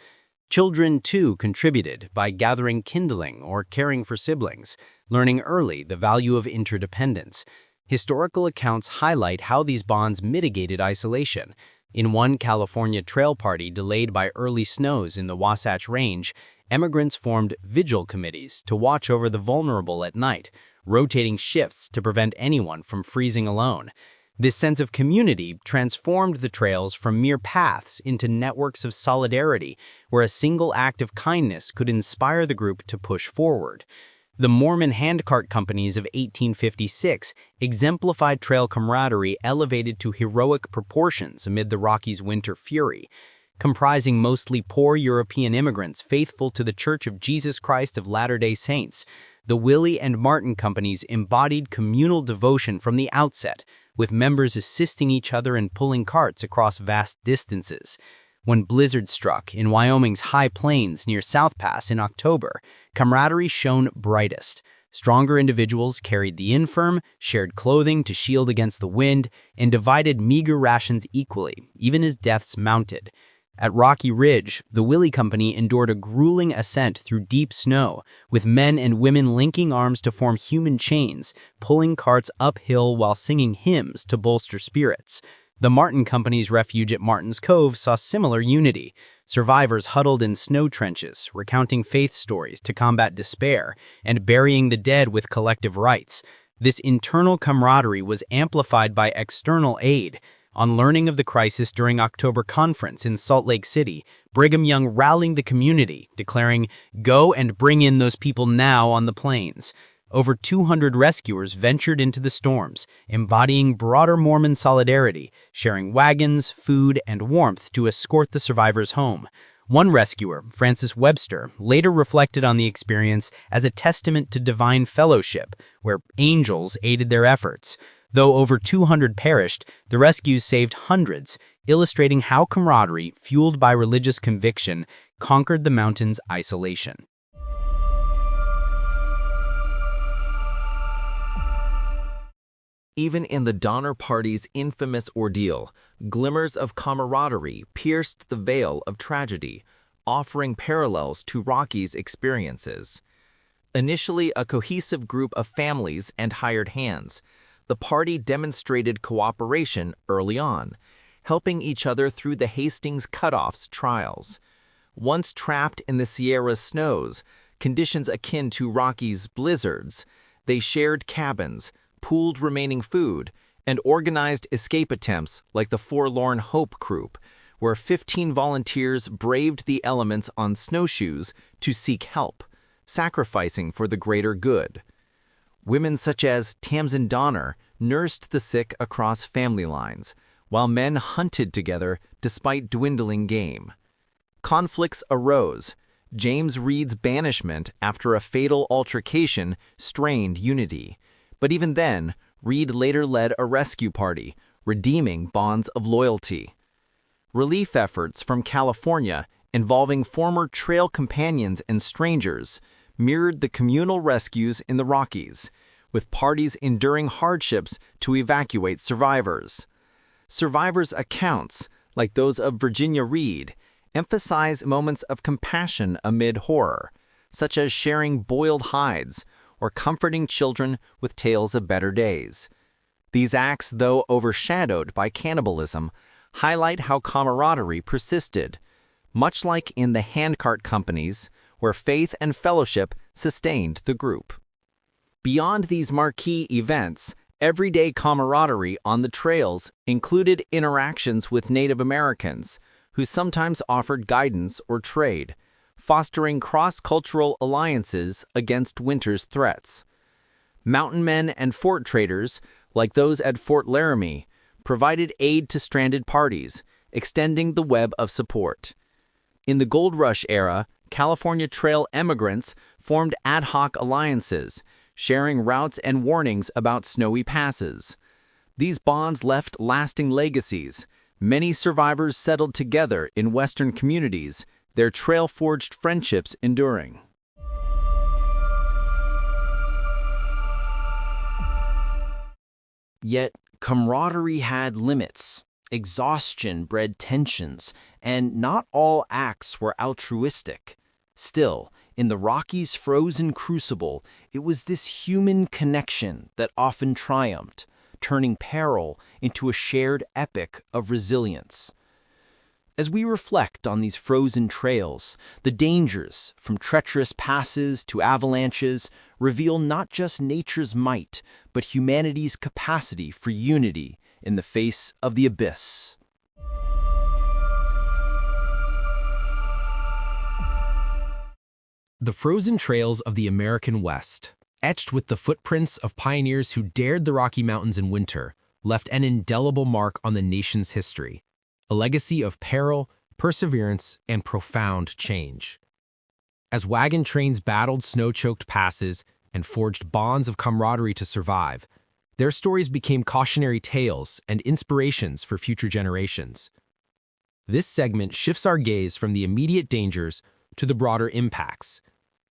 Children, too, contributed by gathering kindling or caring for siblings, learning early the value of interdependence. Historical accounts highlight how these bonds mitigated isolation. In one California trail party delayed by early snows in the Wasatch Range, emigrants formed vigil committees to watch over the vulnerable at night, rotating shifts to prevent anyone from freezing alone. This sense of community transformed the trails from mere paths into networks of solidarity, where a single act of kindness could inspire the group to push forward. The Mormon handcart companies of 1856 exemplified trail camaraderie elevated to heroic proportions amid the Rockies' winter fury. Comprising mostly poor European immigrants faithful to the Church of Jesus Christ of Latter-day Saints, the Willie and Martin companies embodied communal devotion from the outset, with members assisting each other in pulling carts across vast distances. When blizzard struck in Wyoming's high plains near South Pass in October, camaraderie shone brightest. Stronger individuals carried the infirm, shared clothing to shield against the wind, and divided meager rations equally, even as deaths mounted. At Rocky Ridge, the Willie Company endured a grueling ascent through deep snow, with men and women linking arms to form human chains, pulling carts uphill while singing hymns to bolster spirits. The Martin Company's refuge at Martin's Cove saw similar unity. Survivors huddled in snow trenches, recounting faith stories to combat despair, and burying the dead with collective rites. This internal camaraderie was amplified by external aid. On learning of the crisis during October conference in Salt Lake City, Brigham Young rallied the community, declaring, "Go and bring in those people now on the plains." Over 200 rescuers ventured into the storms, embodying broader Mormon solidarity, sharing wagons, food, and warmth to escort the survivors home. One rescuer, Francis Webster, later reflected on the experience as a testament to divine fellowship, where angels aided their efforts. Though over 200 perished, the rescues saved hundreds, illustrating how camaraderie, fueled by religious conviction, conquered the mountain's isolation. Even in the Donner Party's infamous ordeal, glimmers of camaraderie pierced the veil of tragedy, offering parallels to Rocky's experiences. Initially a cohesive group of families and hired hands, the party demonstrated cooperation early on, helping each other through the Hastings Cutoff's trials. Once trapped in the Sierra snows, conditions akin to Rocky's blizzards, they shared cabins, pooled remaining food, and organized escape attempts like the Forlorn Hope Group, where 15 volunteers braved the elements on snowshoes to seek help, sacrificing for the greater good. Women such as Tamsin Donner nursed the sick across family lines, while men hunted together despite dwindling game. Conflicts arose. James Reed's banishment after a fatal altercation strained unity. But even then, Reed later led a rescue party, redeeming bonds of loyalty. Relief efforts from California involving former trail companions and strangers mirrored the communal rescues in the Rockies, with parties enduring hardships to evacuate survivors. Survivors' accounts, like those of Virginia Reed, emphasize moments of compassion amid horror, such as sharing boiled hides or comforting children with tales of better days. These acts, though overshadowed by cannibalism, highlight how camaraderie persisted, much like in the handcart companies, where faith and fellowship sustained the group. Beyond these marquee events, everyday camaraderie on the trails included interactions with Native Americans, who sometimes offered guidance or trade, fostering cross-cultural alliances against winter's threats. Mountain men and fort traders, like those at Fort Laramie, provided aid to stranded parties, extending the web of support. In the Gold Rush era, California Trail emigrants formed ad hoc alliances, sharing routes and warnings about snowy passes. These bonds left lasting legacies. Many survivors settled together in Western communities, their trail-forged friendships enduring. Yet, camaraderie had limits. Exhaustion bred tensions, and not all acts were altruistic. Still, in the Rockies' frozen crucible, it was this human connection that often triumphed, turning peril into a shared epic of resilience. As we reflect on these frozen trails, the dangers, from treacherous passes to avalanches, reveal not just nature's might, but humanity's capacity for unity in the face of the abyss. The frozen trails of the American West, etched with the footprints of pioneers who dared the Rocky Mountains in winter, left an indelible mark on the nation's history. A legacy of peril, perseverance, and profound change. As wagon trains battled snow-choked passes and forged bonds of camaraderie to survive, their stories became cautionary tales and inspirations for future generations. This segment shifts our gaze from the immediate dangers to the broader impacts,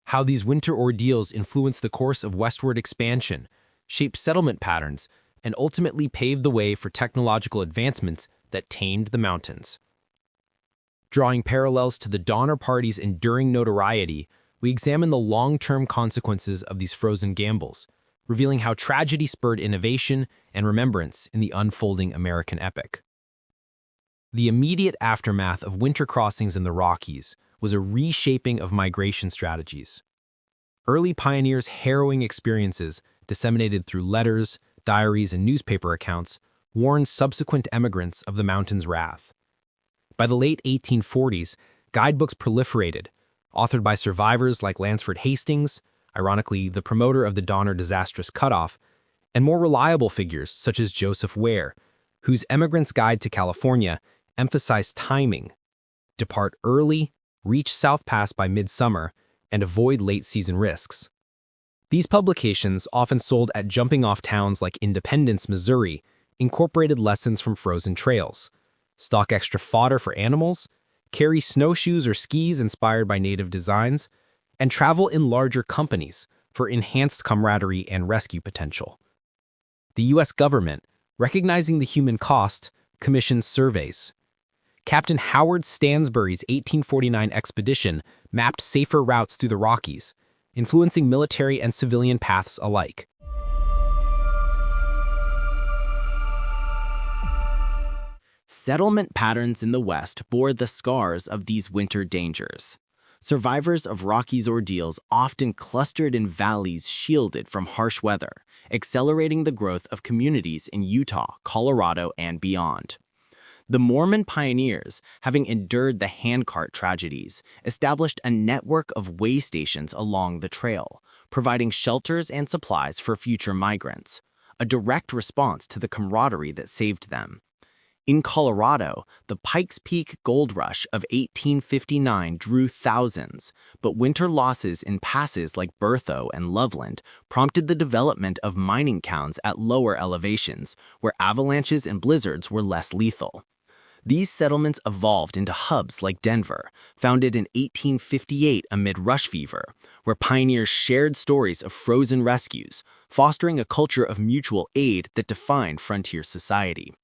how these winter ordeals influence the course of westward expansion, shape settlement patterns, and ultimately paved the way for technological advancements that tamed the mountains. Drawing parallels to the Donner Party's enduring notoriety, we examine the long-term consequences of these frozen gambles, revealing how tragedy spurred innovation and remembrance in the unfolding American epic. The immediate aftermath of winter crossings in the Rockies was a reshaping of migration strategies. Early pioneers' harrowing experiences, disseminated through letters, diaries, and newspaper accounts, warned subsequent emigrants of the mountain's wrath. By the late 1840s, guidebooks proliferated, authored by survivors like Lansford Hastings, ironically the promoter of the Donner disastrous cutoff, and more reliable figures such as Joseph Ware, whose Emigrant's Guide to California emphasized timing. Depart early, reach South Pass by midsummer, and avoid late-season risks. These publications, often sold at jumping-off towns like Independence, Missouri, incorporated lessons from frozen trails, stock extra fodder for animals, carry snowshoes or skis inspired by native designs, and travel in larger companies for enhanced camaraderie and rescue potential. The U.S. government, recognizing the human cost, commissioned surveys. Captain Howard Stansbury's 1849 expedition mapped safer routes through the Rockies, influencing military and civilian paths alike. Settlement patterns in the West bore the scars of these winter dangers. Survivors of Rockies ordeals often clustered in valleys shielded from harsh weather, accelerating the growth of communities in Utah, Colorado, and beyond. The Mormon pioneers, having endured the handcart tragedies, established a network of way stations along the trail, providing shelters and supplies for future migrants, a direct response to the camaraderie that saved them. In Colorado, the Pikes Peak Gold Rush of 1859 drew thousands, but winter losses in passes like Berthoud and Loveland prompted the development of mining towns at lower elevations, where avalanches and blizzards were less lethal. These settlements evolved into hubs like Denver, founded in 1858 amid rush fever, where pioneers shared stories of frozen rescues, fostering a culture of mutual aid that defined frontier society.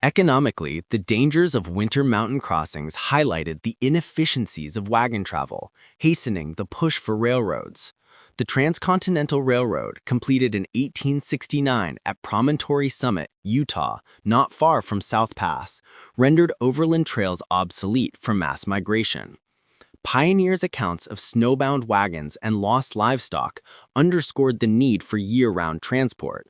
Economically, the dangers of winter mountain crossings highlighted the inefficiencies of wagon travel, hastening the push for railroads. The Transcontinental Railroad, completed in 1869 at Promontory Summit, Utah, not far from South Pass, rendered overland trails obsolete for mass migration. Pioneers' accounts of snowbound wagons and lost livestock underscored the need for year-round transport.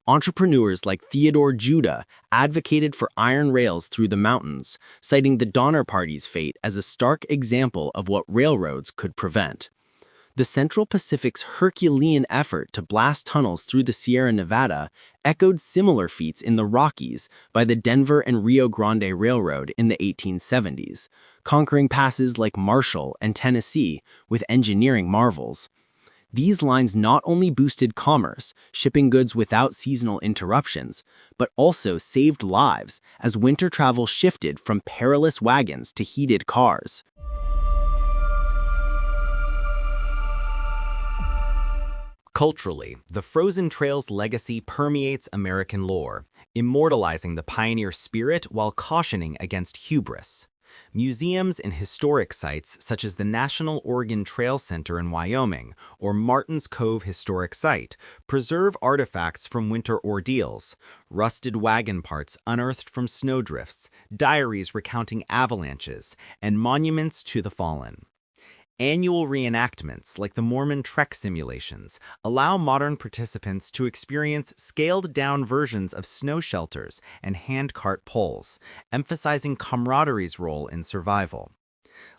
Entrepreneurs like Theodore Judah advocated for iron rails through the mountains, citing the Donner Party's fate as a stark example of what railroads could prevent. The Central Pacific's Herculean effort to blast tunnels through the Sierra Nevada echoed similar feats in the Rockies by the Denver and Rio Grande Railroad in the 1870s, conquering passes like Marshall and Tennessee with engineering marvels. These lines not only boosted commerce, shipping goods without seasonal interruptions, but also saved lives as winter travel shifted from perilous wagons to heated cars. Culturally, the Frozen Trail's legacy permeates American lore, immortalizing the pioneer spirit while cautioning against hubris. Museums and historic sites such as the National Oregon Trail Center in Wyoming or Martin's Cove Historic Site preserve artifacts from winter ordeals, rusted wagon parts unearthed from snowdrifts, diaries recounting avalanches, and monuments to the fallen. Annual reenactments, like the Mormon Trek simulations, allow modern participants to experience scaled-down versions of snow shelters and handcart poles, emphasizing camaraderie's role in survival.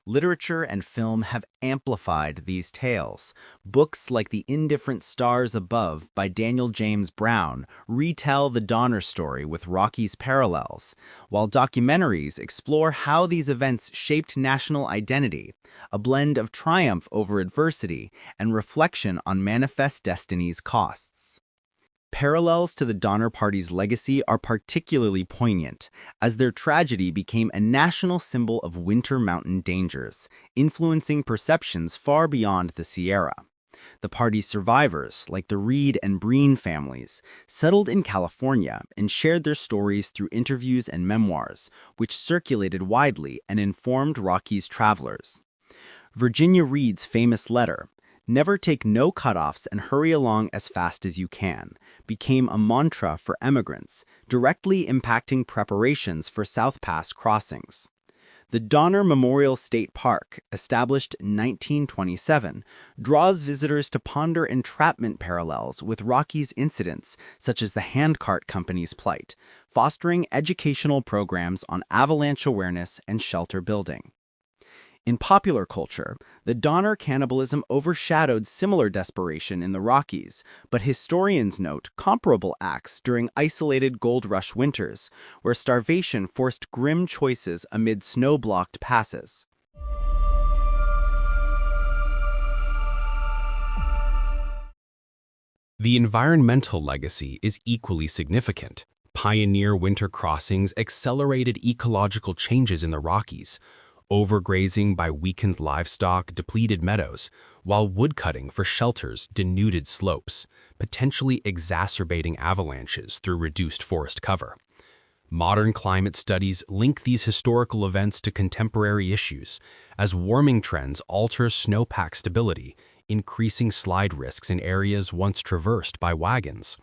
Literature and film have amplified these tales. Books like The Indifferent Stars Above by Daniel James Brown retell the Donner story with Rocky's parallels, while documentaries explore how these events shaped national identity, a blend of triumph over adversity and reflection on manifest destiny's costs. Parallels to the Donner Party's legacy are particularly poignant, as their tragedy became a national symbol of winter mountain dangers, influencing perceptions far beyond the Sierra. The party's survivors, like the Reed and Breen families, settled in California and shared their stories through interviews and memoirs, which circulated widely and informed Rockies travelers. Virginia Reed's famous letter, "Never take no cutoffs and hurry along as fast as you can," became a mantra for emigrants, directly impacting preparations for South Pass crossings. The Donner Memorial State Park, established in 1927, draws visitors to ponder entrapment parallels with Rockies incidents such as the handcart company's plight, fostering educational programs on avalanche awareness and shelter building. In popular culture, the Donner cannibalism overshadowed similar desperation in the Rockies, but historians note comparable acts during isolated gold rush winters, where starvation forced grim choices amid snow-blocked passes. The environmental legacy is equally significant. Pioneer winter crossings accelerated ecological changes in the Rockies, overgrazing by weakened livestock depleted meadows, while woodcutting for shelters denuded slopes, potentially exacerbating avalanches through reduced forest cover. Modern climate studies link these historical events to contemporary issues, as warming trends alter snowpack stability, increasing slide risks in areas once traversed by wagons.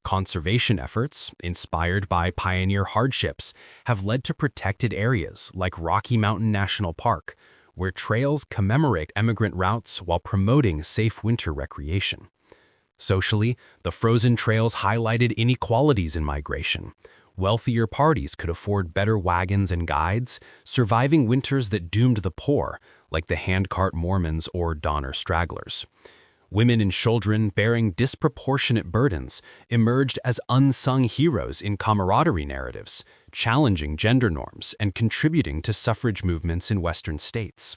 Conservation efforts, inspired by pioneer hardships, have led to protected areas like Rocky Mountain National Park, where trails commemorate emigrant routes while promoting safe winter recreation. Socially, the frozen trails highlighted inequalities in migration. Wealthier parties could afford better wagons and guides, surviving winters that doomed the poor, like the handcart Mormons or Donner stragglers. Women and children bearing disproportionate burdens emerged as unsung heroes in camaraderie narratives, challenging gender norms and contributing to suffrage movements in Western states.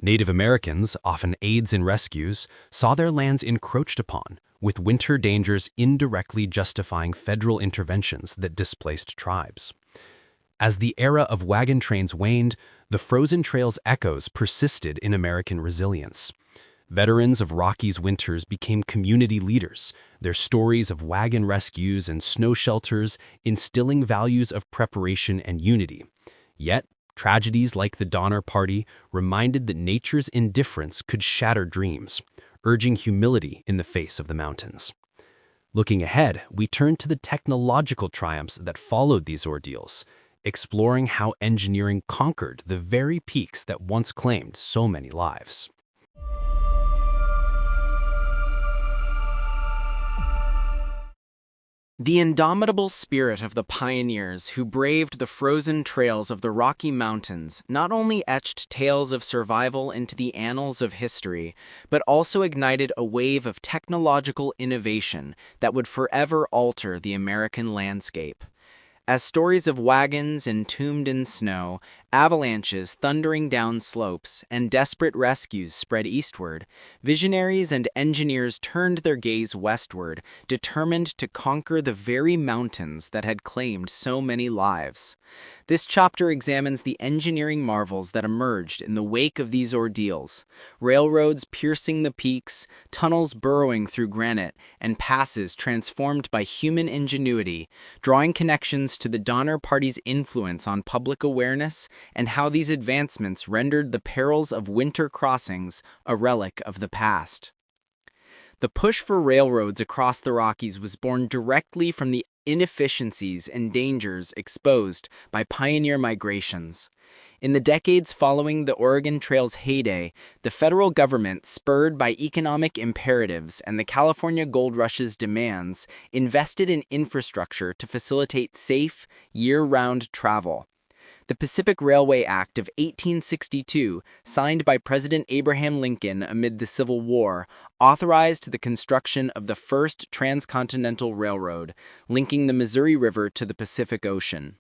Native Americans, often aides in rescues, saw their lands encroached upon, with winter dangers indirectly justifying federal interventions that displaced tribes. As the era of wagon trains waned, the frozen trails' echoes persisted in American resilience. Veterans of Rockies winters became community leaders, their stories of wagon rescues and snow shelters instilling values of preparation and unity. Yet, tragedies like the Donner Party reminded that nature's indifference could shatter dreams, urging humility in the face of the mountains. Looking ahead, we turn to the technological triumphs that followed these ordeals, exploring how engineering conquered the very peaks that once claimed so many lives. The indomitable spirit of the pioneers who braved the frozen trails of the Rocky Mountains not only etched tales of survival into the annals of history, but also ignited a wave of technological innovation that would forever alter the American landscape. As stories of wagons entombed in snow, avalanches thundering down slopes, and desperate rescues spread eastward, visionaries and engineers turned their gaze westward, determined to conquer the very mountains that had claimed so many lives. This chapter examines the engineering marvels that emerged in the wake of these ordeals: railroads piercing the peaks, tunnels burrowing through granite, and passes transformed by human ingenuity, drawing connections to the Donner Party's influence on public awareness and how these advancements rendered the perils of winter crossings a relic of the past. The push for railroads across the Rockies was born directly from the inefficiencies and dangers exposed by pioneer migrations. In the decades following the Oregon Trail's heyday, the federal government, spurred by economic imperatives and the California Gold Rush's demands, invested in infrastructure to facilitate safe, year-round travel. The Pacific Railway Act of 1862, signed by President Abraham Lincoln amid the Civil War, authorized the construction of the first transcontinental railroad, linking the Missouri River to the Pacific Ocean.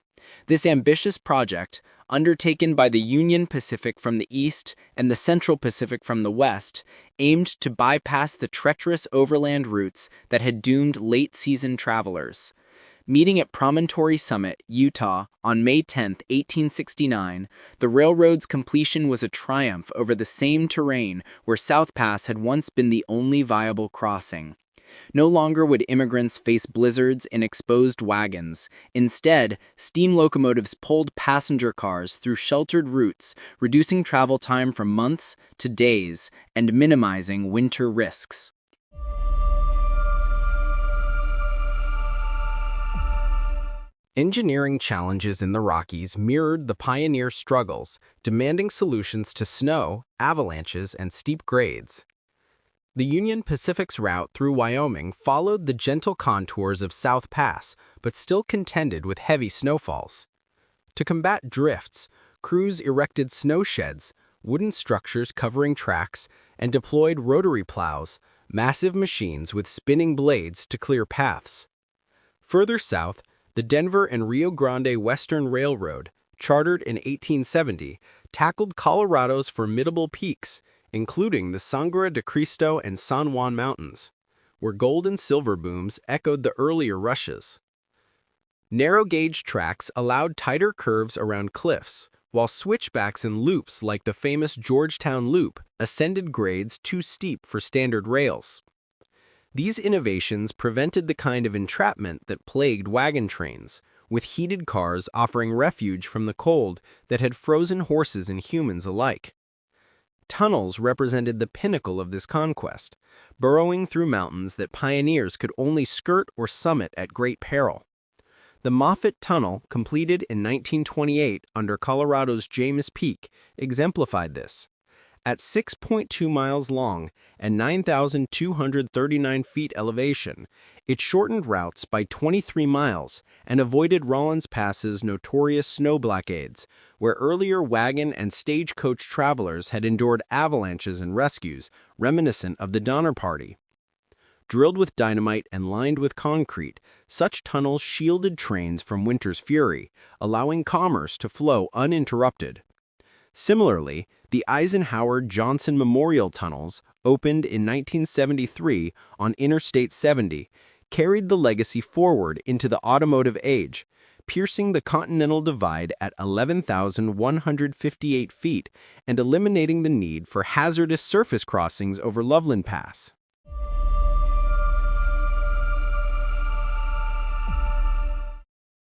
This ambitious project, undertaken by the Union Pacific from the east and the Central Pacific from the west, aimed to bypass the treacherous overland routes that had doomed late-season travelers. Meeting at Promontory Summit, Utah, on May 10, 1869, the railroad's completion was a triumph over the same terrain where South Pass had once been the only viable crossing. No longer would immigrants face blizzards in exposed wagons. Instead, steam locomotives pulled passenger cars through sheltered routes, reducing travel time from months to days and minimizing winter risks. Engineering challenges in the Rockies mirrored the pioneer struggles, demanding solutions to snow, avalanches, and steep grades. The Union Pacific's route through Wyoming followed the gentle contours of South Pass, but still contended with heavy snowfalls. To combat drifts, crews erected snow sheds, wooden structures covering tracks, and deployed rotary plows, massive machines with spinning blades to clear paths. Further south, the Denver and Rio Grande Western Railroad, chartered in 1870, tackled Colorado's formidable peaks, including the Sangre de Cristo and San Juan Mountains. where gold and silver booms echoed the earlier rushes. Narrow-gauge tracks allowed tighter curves around cliffs, while switchbacks and loops like the famous Georgetown Loop ascended grades too steep for standard rails. These innovations prevented the kind of entrapment that plagued wagon trains, with heated cars offering refuge from the cold that had frozen horses and humans alike. Tunnels represented the pinnacle of this conquest, burrowing through mountains that pioneers could only skirt or summit at great peril. The Moffett Tunnel, completed in 1928 under Colorado's James Peak, exemplified this. At 6.2 miles long and 9,239 feet elevation, it shortened routes by 23 miles and avoided Rollins Pass's notorious snow blockades, where earlier wagon and stagecoach travelers had endured avalanches and rescues reminiscent of the Donner Party. Drilled with dynamite and lined with concrete, such tunnels shielded trains from winter's fury, allowing commerce to flow uninterrupted. Similarly, the Eisenhower-Johnson Memorial Tunnels, opened in 1973 on Interstate 70, carried the legacy forward into the automotive age, piercing the Continental Divide at 11,158 feet and eliminating the need for hazardous surface crossings over Loveland Pass.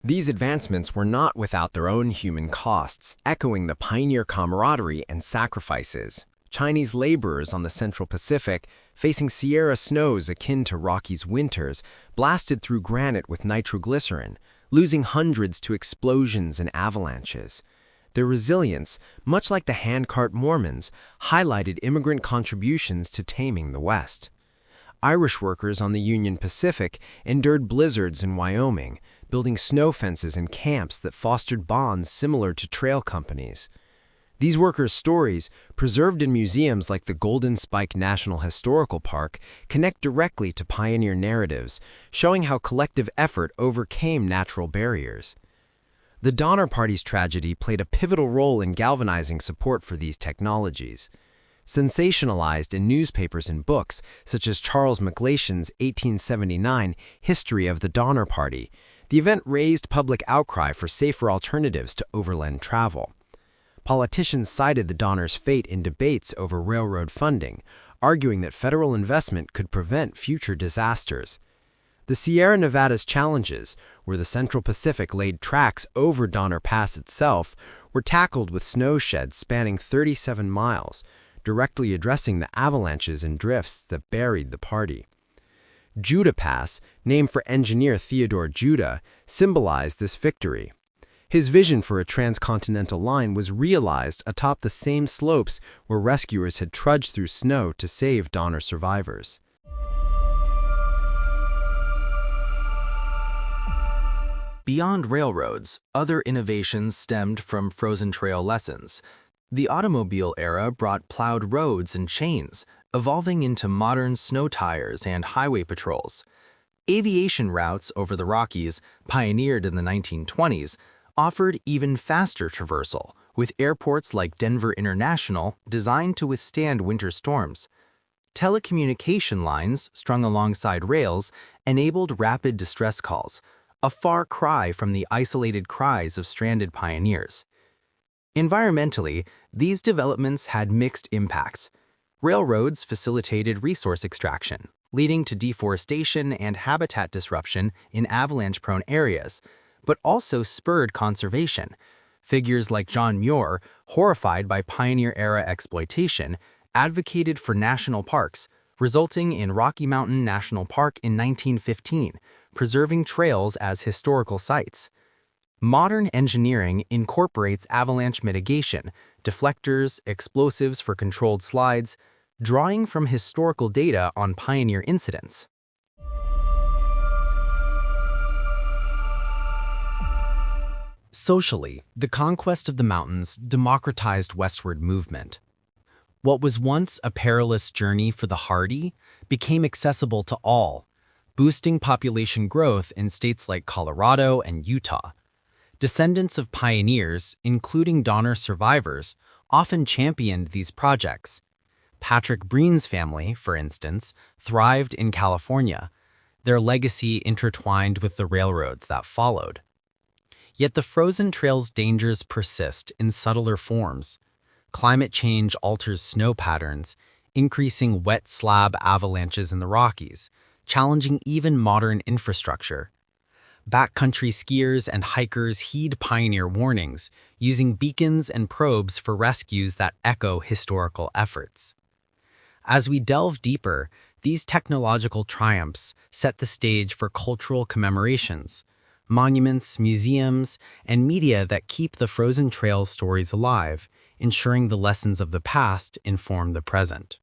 These advancements were not without their own human costs, echoing the pioneer camaraderie and sacrifices. Chinese laborers on the Central Pacific, facing Sierra snows akin to Rockies' winters, blasted through granite with nitroglycerin, losing hundreds to explosions and avalanches. Their resilience, much like the handcart Mormons, highlighted immigrant contributions to taming the West. Irish workers on the Union Pacific endured blizzards in Wyoming, building snow fences and camps that fostered bonds similar to trail companies. These workers' stories, preserved in museums like the Golden Spike National Historical Park, connect directly to pioneer narratives, showing how collective effort overcame natural barriers. The Donner Party's tragedy played a pivotal role in galvanizing support for these technologies. Sensationalized in newspapers and books, such as Charles McGlashan's 1879 History of the Donner Party, the event raised public outcry for safer alternatives to overland travel. Politicians cited the Donner's fate in debates over railroad funding, arguing that federal investment could prevent future disasters. The Sierra Nevadas challenges, where the Central Pacific laid tracks over Donner Pass itself, were tackled with snow sheds spanning 37 miles, directly addressing the avalanches and drifts that buried the party. Judah Pass, named for engineer Theodore Judah, symbolized this victory. His vision for a transcontinental line was realized atop the same slopes where rescuers had trudged through snow to save Donner survivors. Beyond railroads, other innovations stemmed from frozen trail lessons. The automobile era brought plowed roads and chains, evolving into modern snow tires and highway patrols. Aviation routes over the Rockies, pioneered in the 1920s, offered even faster traversal, with airports like Denver International designed to withstand winter storms. Telecommunication lines, strung alongside rails, enabled rapid distress calls, a far cry from the isolated cries of stranded pioneers. Environmentally, these developments had mixed impacts. Railroads facilitated resource extraction, leading to deforestation and habitat disruption in avalanche-prone areas, but also spurred conservation. Figures like John Muir, horrified by pioneer-era exploitation, advocated for national parks, resulting in Rocky Mountain National Park in 1915, preserving trails as historical sites. Modern engineering incorporates avalanche mitigation, deflectors, explosives for controlled slides, drawing from historical data on pioneer incidents. Socially, the conquest of the mountains democratized westward movement. What was once a perilous journey for the hardy became accessible to all, boosting population growth in states like Colorado and Utah. Descendants of pioneers, including Donner survivors, often championed these projects. Patrick Breen's family, for instance, thrived in California, their legacy intertwined with the railroads that followed. Yet the frozen trail's dangers persist in subtler forms. Climate change alters snow patterns, increasing wet slab avalanches in the Rockies, challenging even modern infrastructure. Backcountry skiers and hikers heed pioneer warnings, using beacons and probes for rescues that echo historical efforts. As we delve deeper, these technological triumphs set the stage for cultural commemorations, monuments, museums, and media that keep the frozen trails stories alive, ensuring the lessons of the past inform the present.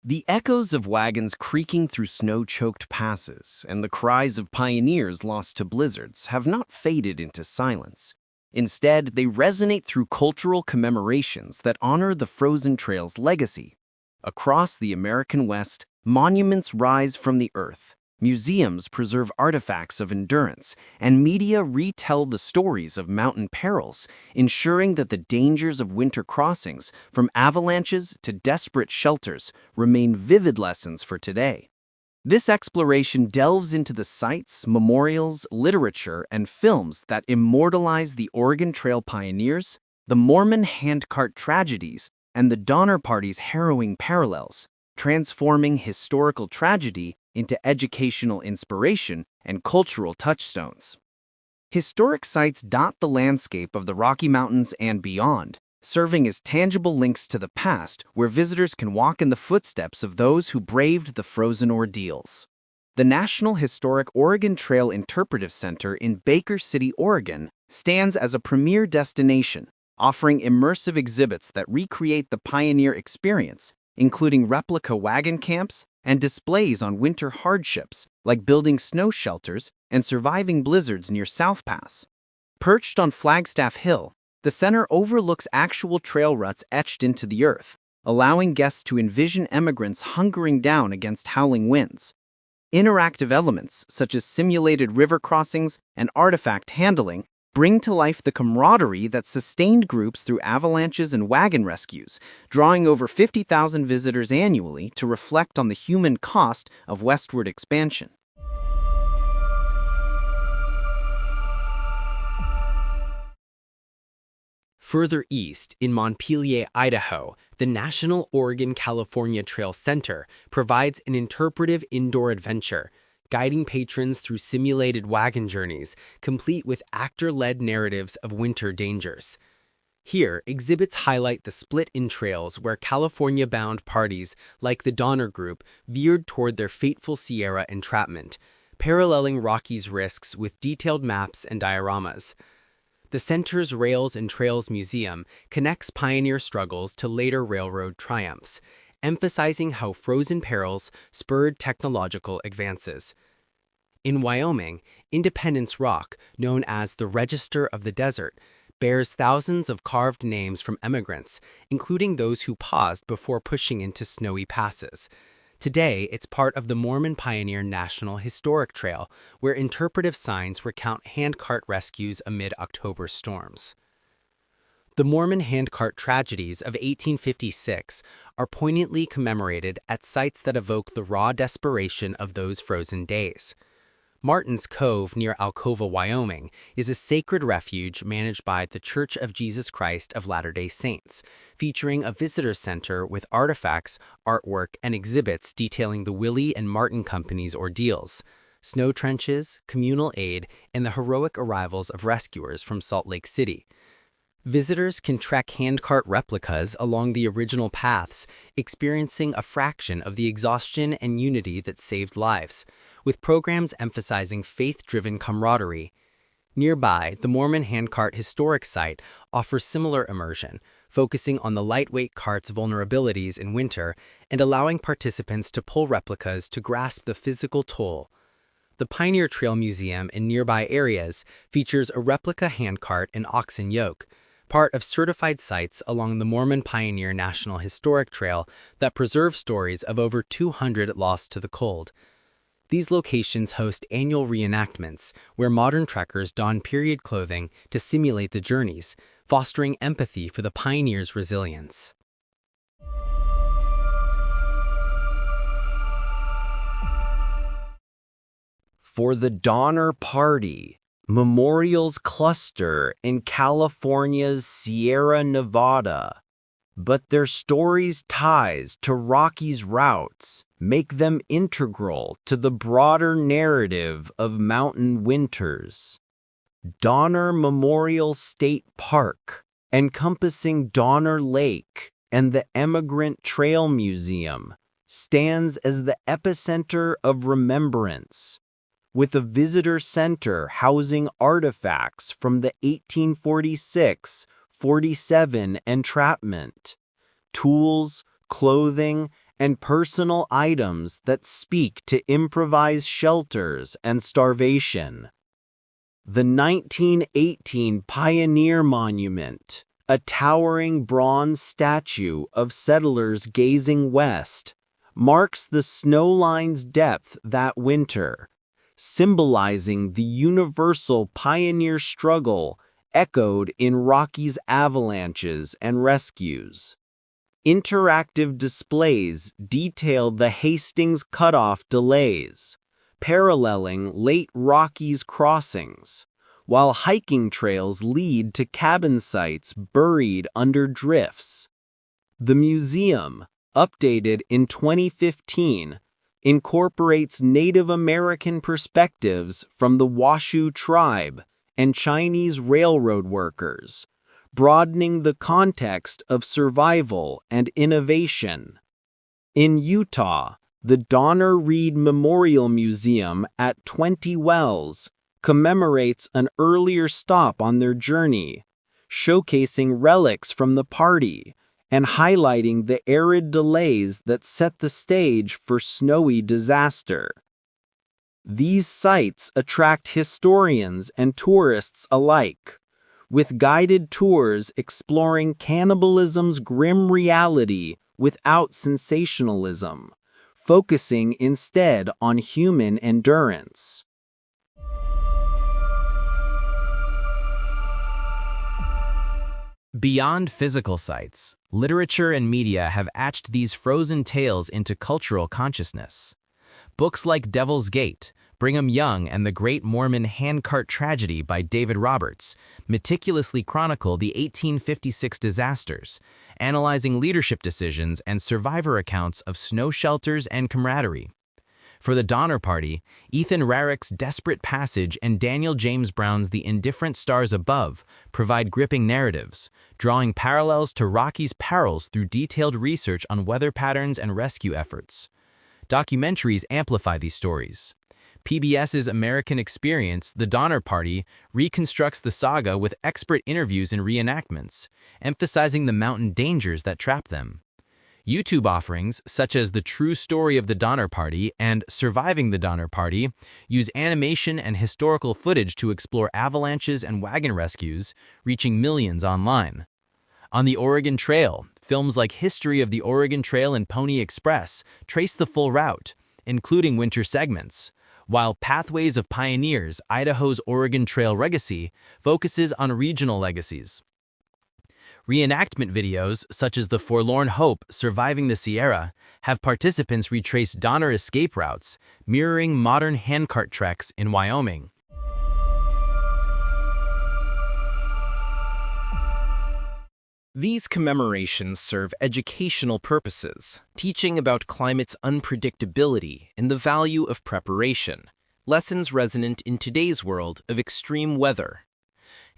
The echoes of wagons creaking through snow-choked passes and the cries of pioneers lost to blizzards have not faded into silence. Instead, they resonate through cultural commemorations that honor the frozen trail's legacy. Across the American West, monuments rise from the earth, museums preserve artifacts of endurance, and media retell the stories of mountain perils, ensuring that the dangers of winter crossings, from avalanches to desperate shelters, remain vivid lessons for today. This exploration delves into the sites, memorials, literature, and films that immortalize the Oregon Trail pioneers, the Mormon handcart tragedies, and the Donner Party's harrowing parallels, transforming historical tragedy into educational inspiration and cultural touchstones. Historic sites dot the landscape of the Rocky Mountains and beyond, serving as tangible links to the past where visitors can walk in the footsteps of those who braved the frozen ordeals. The National Historic Oregon Trail Interpretive Center in Baker City, Oregon, stands as a premier destination, offering immersive exhibits that recreate the pioneer experience, including replica wagon camps and displays on winter hardships like building snow shelters and surviving blizzards near South Pass. Perched on Flagstaff Hill, the center overlooks actual trail ruts etched into the earth, allowing guests to envision emigrants hunkering down against howling winds. Interactive elements, such as simulated river crossings and artifact handling, bring to life the camaraderie that sustained groups through avalanches and wagon rescues, drawing over 50,000 visitors annually to reflect on the human cost of westward expansion. Further east, in Montpelier, Idaho, the National Oregon-California Trail Center provides an interpretive indoor adventure, guiding patrons through simulated wagon journeys, complete with actor-led narratives of winter dangers. Here, exhibits highlight the split-in trails where California-bound parties like the Donner Group veered toward their fateful Sierra entrapment, paralleling Rocky's risks with detailed maps and dioramas. The center's Rails and Trails Museum connects pioneer struggles to later railroad triumphs, emphasizing how frozen perils spurred technological advances. In Wyoming, Independence Rock, known as the Register of the Desert, bears thousands of carved names from immigrants, including those who paused before pushing into snowy passes. Today, it's part of the Mormon Pioneer National Historic Trail, where interpretive signs recount handcart rescues amid October storms. The Mormon handcart tragedies of 1856 are poignantly commemorated at sites that evoke the raw desperation of those frozen days. Martin's Cove near Alcova, Wyoming, is a sacred refuge managed by the Church of Jesus Christ of Latter-day Saints, featuring a visitor center with artifacts, artwork, and exhibits detailing the Willie and Martin Company's ordeals, snow trenches, communal aid, and the heroic arrivals of rescuers from Salt Lake City. Visitors can trek handcart replicas along the original paths, experiencing a fraction of the exhaustion and unity that saved lives, with programs emphasizing faith-driven camaraderie. Nearby, the Mormon Handcart Historic Site offers similar immersion, focusing on the lightweight cart's vulnerabilities in winter and allowing participants to pull replicas to grasp the physical toll. The Pioneer Trail Museum in nearby areas features a replica handcart and oxen yoke, part of certified sites along the Mormon Pioneer National Historic Trail that preserve stories of over 200 lost to the cold. These locations host annual reenactments where modern trekkers don period clothing to simulate the journeys, fostering empathy for the pioneers' resilience. For the Donner Party, memorials cluster in California's Sierra Nevada, but their stories' ties to Rocky's routes make them integral to the broader narrative of mountain winters. Donner Memorial State Park, encompassing Donner Lake and the Emigrant Trail Museum, stands as the epicenter of remembrance, with a visitor center housing artifacts from the 1846-47 entrapment, tools, clothing, and personal items that speak to improvised shelters and starvation. The 1918 Pioneer Monument, a towering bronze statue of settlers gazing west, marks the snowline's depth that winter, symbolizing the universal pioneer struggle echoed in Rocky's avalanches and rescues. Interactive displays detail the Hastings cutoff delays, paralleling late Rocky's crossings, while hiking trails lead to cabin sites buried under drifts. The museum, updated in 2015, incorporates Native American perspectives from the Washoe tribe and Chinese railroad workers, broadening the context of survival and innovation. In Utah, the Donner Reed Memorial Museum at 20 Wells commemorates an earlier stop on their journey, showcasing relics from the party and highlighting the arid delays that set the stage for snowy disaster. These sites attract historians and tourists alike, with guided tours exploring cannibalism's grim reality without sensationalism, focusing instead on human endurance. Beyond physical sites, literature and media have etched these frozen tales into cultural consciousness. Books like Devil's Gate, Brigham Young and the Great Mormon Handcart Tragedy by David Roberts meticulously chronicle the 1856 disasters, analyzing leadership decisions and survivor accounts of snow shelters and camaraderie. For the Donner Party, Ethan Rarick's Desperate Passage and Daniel James Brown's The Indifferent Stars Above provide gripping narratives, drawing parallels to Rocky's perils through detailed research on weather patterns and rescue efforts. Documentaries amplify these stories. PBS's American Experience, The Donner Party, reconstructs the saga with expert interviews and reenactments, emphasizing the mountain dangers that trap them. YouTube offerings, such as The True Story of the Donner Party and Surviving the Donner Party, use animation and historical footage to explore avalanches and wagon rescues, reaching millions online. On the Oregon Trail, films like History of the Oregon Trail and Pony Express trace the full route, including winter segments, while Pathways of Pioneers, Idaho's Oregon Trail Legacy, focuses on regional legacies. Reenactment videos, such as The Forlorn Hope, Surviving the Sierra, have participants retrace Donner escape routes, mirroring modern handcart treks in Wyoming. These commemorations serve educational purposes, teaching about climate's unpredictability and the value of preparation, lessons resonant in today's world of extreme weather.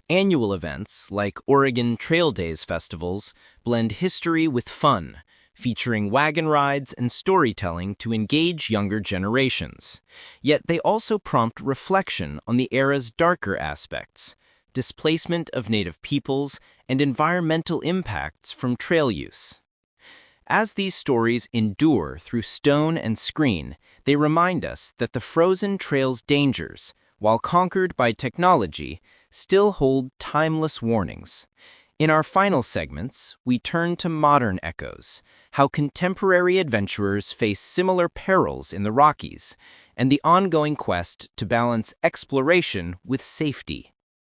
Annual events, like Oregon Trail Days festivals, blend history with fun, featuring wagon rides and storytelling to engage younger generations. Yet they also prompt reflection on the era's darker aspects, displacement of native peoples, and environmental impacts from trail use. As these stories endure through stone and screen, they remind us that the frozen trail's dangers, while conquered by technology, still hold timeless warnings. In our final segments, we turn to modern echoes, how contemporary adventurers face similar perils in the Rockies, and the ongoing quest to balance exploration with safety.